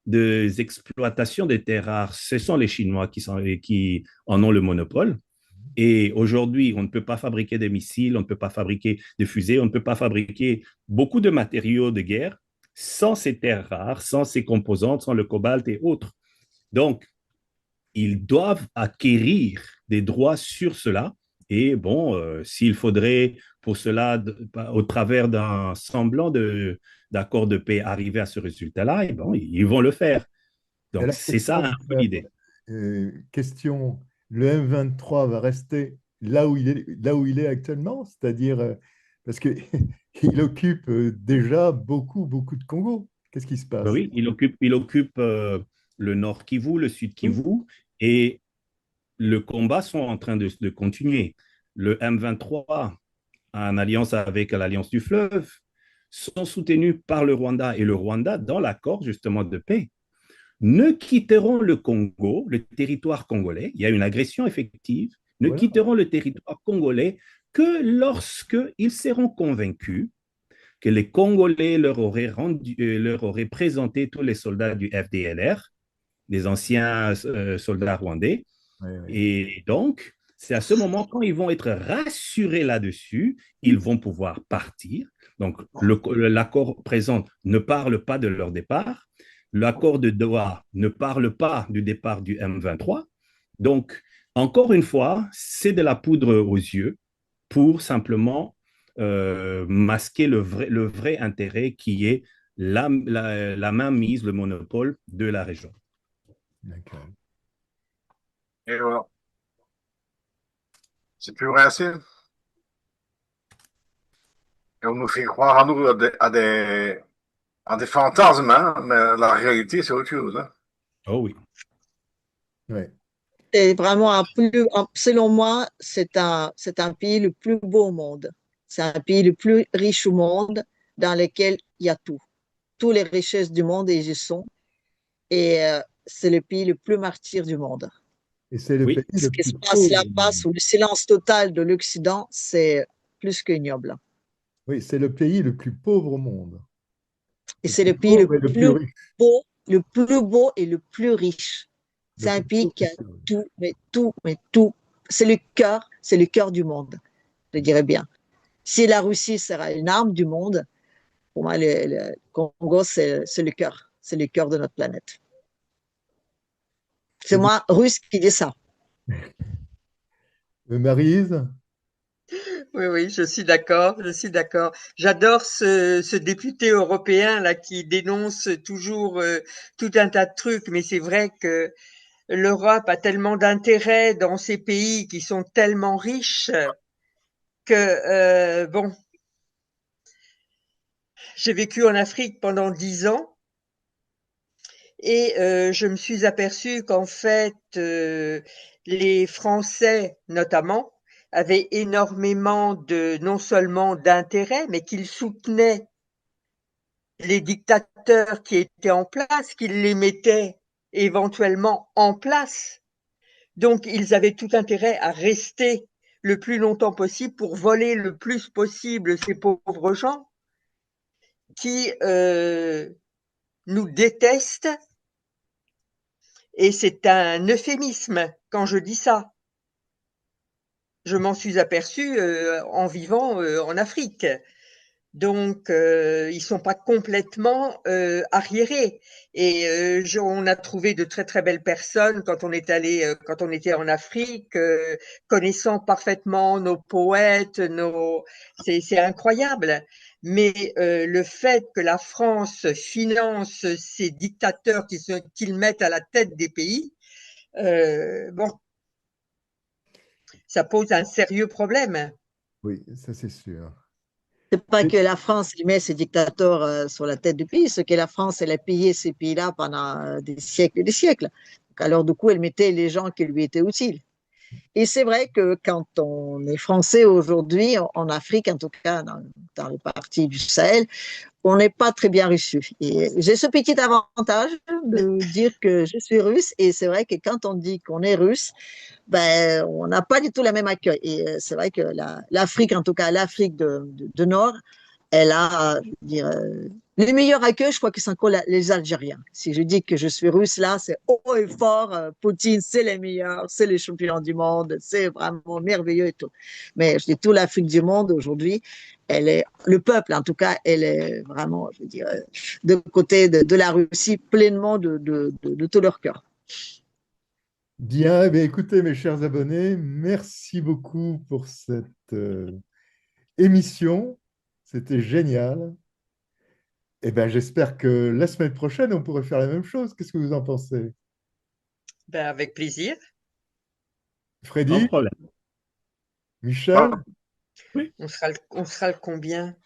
Speaker 8: des exploitations des terres rares, ce sont les Chinois qui en ont le monopole. Et aujourd'hui, on ne peut pas fabriquer des missiles, on ne peut pas fabriquer des fusées, on ne peut pas fabriquer beaucoup de matériaux de guerre sans ces terres rares, sans ces composantes, sans le cobalt et autres. Donc, ils doivent acquérir des droits sur cela. Et bon, s'il faudrait pour cela, au travers d'un semblant d'accord de paix, arriver à ce résultat-là, et bon, ils vont le faire. Donc, c'est ça un peu l'idée.
Speaker 4: Question, le M23 va rester là où il est actuellement, c'est-à-dire parce qu'il occupe déjà beaucoup de Congo. Qu'est-ce qui se passe?
Speaker 8: Oui, il occupe le nord Kivu, le sud Kivu, et le combat sont en train de continuer. Le M23, en alliance avec l'Alliance du Fleuve, sont soutenus par le Rwanda. Et le Rwanda, dans l'accord justement de paix, ne quitteront le Congo, le territoire congolais, il y a une agression effective, ne quitteront le territoire congolais que lorsqu'ils seront convaincus que les Congolais leur auraient présenté tous les soldats du FDLR, les anciens soldats rwandais. Et donc, c'est à ce moment, quand ils vont être rassurés là-dessus, ils vont pouvoir partir. Donc, l'accord présent ne parle pas de leur départ, L'accord de Doha ne parle pas du départ du M23. Donc, encore une fois, c'est de la poudre aux yeux pour simplement masquer le vrai intérêt qui est la mainmise, le monopole de la région.
Speaker 4: D'accord.
Speaker 7: Et voilà. C'est plus ainsi. Et on nous fait croire à nous à des fantasmes, hein, mais la réalité, c'est autre chose. Hein.
Speaker 8: Oh oui.
Speaker 4: Ouais.
Speaker 5: Et vraiment, selon moi, c'est un pays le plus beau au monde. C'est un pays le plus riche au monde dans lequel il y a tout. Toutes les richesses du monde, ils y sont. Et c'est le pays le plus martyr du monde.
Speaker 4: Et c'est le pays
Speaker 5: Ce
Speaker 4: le
Speaker 5: qui se
Speaker 4: plus
Speaker 5: passe
Speaker 4: pauvre.
Speaker 5: là-bas, sous le silence total de l'Occident, c'est plus que ignoble.
Speaker 4: Oui, c'est le pays le plus pauvre au monde.
Speaker 5: Et c'est le pays le
Speaker 4: Pauvre et
Speaker 5: plus
Speaker 4: riche.
Speaker 5: beau, le plus beau et le plus riche. C'est un pays
Speaker 4: pauvre
Speaker 5: qui a
Speaker 4: et le plus riche.
Speaker 5: tout, mais tout, mais tout. C'est le cœur du monde, je dirais bien. Si la Russie sera une arme du monde, pour moi, le Congo, c'est le cœur de notre planète. C'est moi, russe, qui dis ça.
Speaker 4: Maryse?
Speaker 9: Oui, oui, je suis d'accord, je suis d'accord. J'adore ce député européen là qui dénonce toujours tout un tas de trucs, mais c'est vrai que l'Europe a tellement d'intérêt dans ces pays qui sont tellement riches que bon, j'ai vécu en Afrique pendant 10 ans et je me suis aperçue qu'en fait les Français notamment avaient énormément non seulement d'intérêt, mais qu'ils soutenaient les dictateurs qui étaient en place, qu'ils les mettaient éventuellement en place. Donc, ils avaient tout intérêt à rester le plus longtemps possible pour voler le plus possible ces pauvres gens qui nous détestent. Et c'est un euphémisme quand je dis ça. Je m'en suis aperçue en vivant en Afrique. Donc, ils sont pas complètement arriérés. Et on a trouvé de très très belles personnes quand on est allé, quand on était en Afrique, connaissant parfaitement nos poètes, c'est incroyable. Mais le fait que la France finance ces dictateurs qu'ils mettent à la tête des pays, bon, ça pose un sérieux problème.
Speaker 4: Oui, ça c'est sûr.
Speaker 5: C'est pas que la France met ses dictateurs sur la tête du pays, c'est que la France, elle a payé ces pays-là pendant des siècles et des siècles. Donc, alors, du coup, elle mettait les gens qui lui étaient utiles. Et c'est vrai que quand on est français aujourd'hui, en Afrique, en tout cas dans les parties du Sahel, on n'est pas très bien reçu. Et j'ai ce petit avantage de dire que je suis russe, et c'est vrai que quand on dit qu'on est russe, ben, on n'a pas du tout le même accueil. Et c'est vrai que l'Afrique, en tout cas l'Afrique de Nord, elle a, je veux dire, le meilleur accueil, je crois que c'est encore les Algériens. Si je dis que je suis russe là, c'est haut et fort. Poutine, c'est les meilleurs, c'est les champions du monde, c'est vraiment merveilleux et tout. Mais je dis, toute l'Afrique du monde aujourd'hui, le peuple en tout cas, elle est vraiment, je veux dire, de côté de la Russie, pleinement de tout leur cœur.
Speaker 4: Bien, eh bien, écoutez, mes chers abonnés, merci beaucoup pour cette émission. C'était génial. Eh bien, j'espère que la semaine prochaine, on pourrait faire la même chose. Qu'est-ce que vous en pensez?
Speaker 9: Ben, avec plaisir.
Speaker 4: Freddy?
Speaker 8: Sans problème.
Speaker 4: Michel?
Speaker 8: Oui.
Speaker 9: On sera le combien?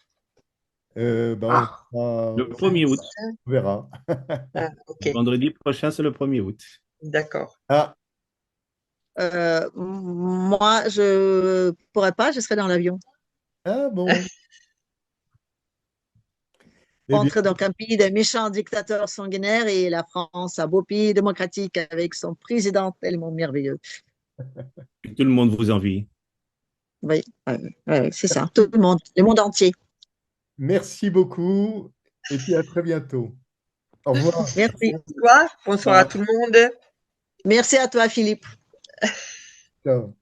Speaker 4: On sera-
Speaker 8: Le 1er août.
Speaker 4: on verra.
Speaker 9: Ah, ok.
Speaker 8: Vendredi prochain, c'est le 1er août.
Speaker 9: D'accord.
Speaker 4: Ah,
Speaker 5: Moi, je pourrais pas, je serai dans l'avion.
Speaker 4: ah bon. Eh bien,
Speaker 5: Entre donc un pays de méchants dictateurs sanguinaires et la France, un beau pays démocratique avec son président tellement merveilleux.
Speaker 8: Tout le monde vous envie.
Speaker 5: Oui, c'est ça, tout le monde entier.
Speaker 4: merci beaucoup et puis à très bientôt. Au revoir.
Speaker 5: Merci.
Speaker 9: Bonsoir à tout le monde.
Speaker 5: Merci à toi, Philippe.
Speaker 4: Ciao.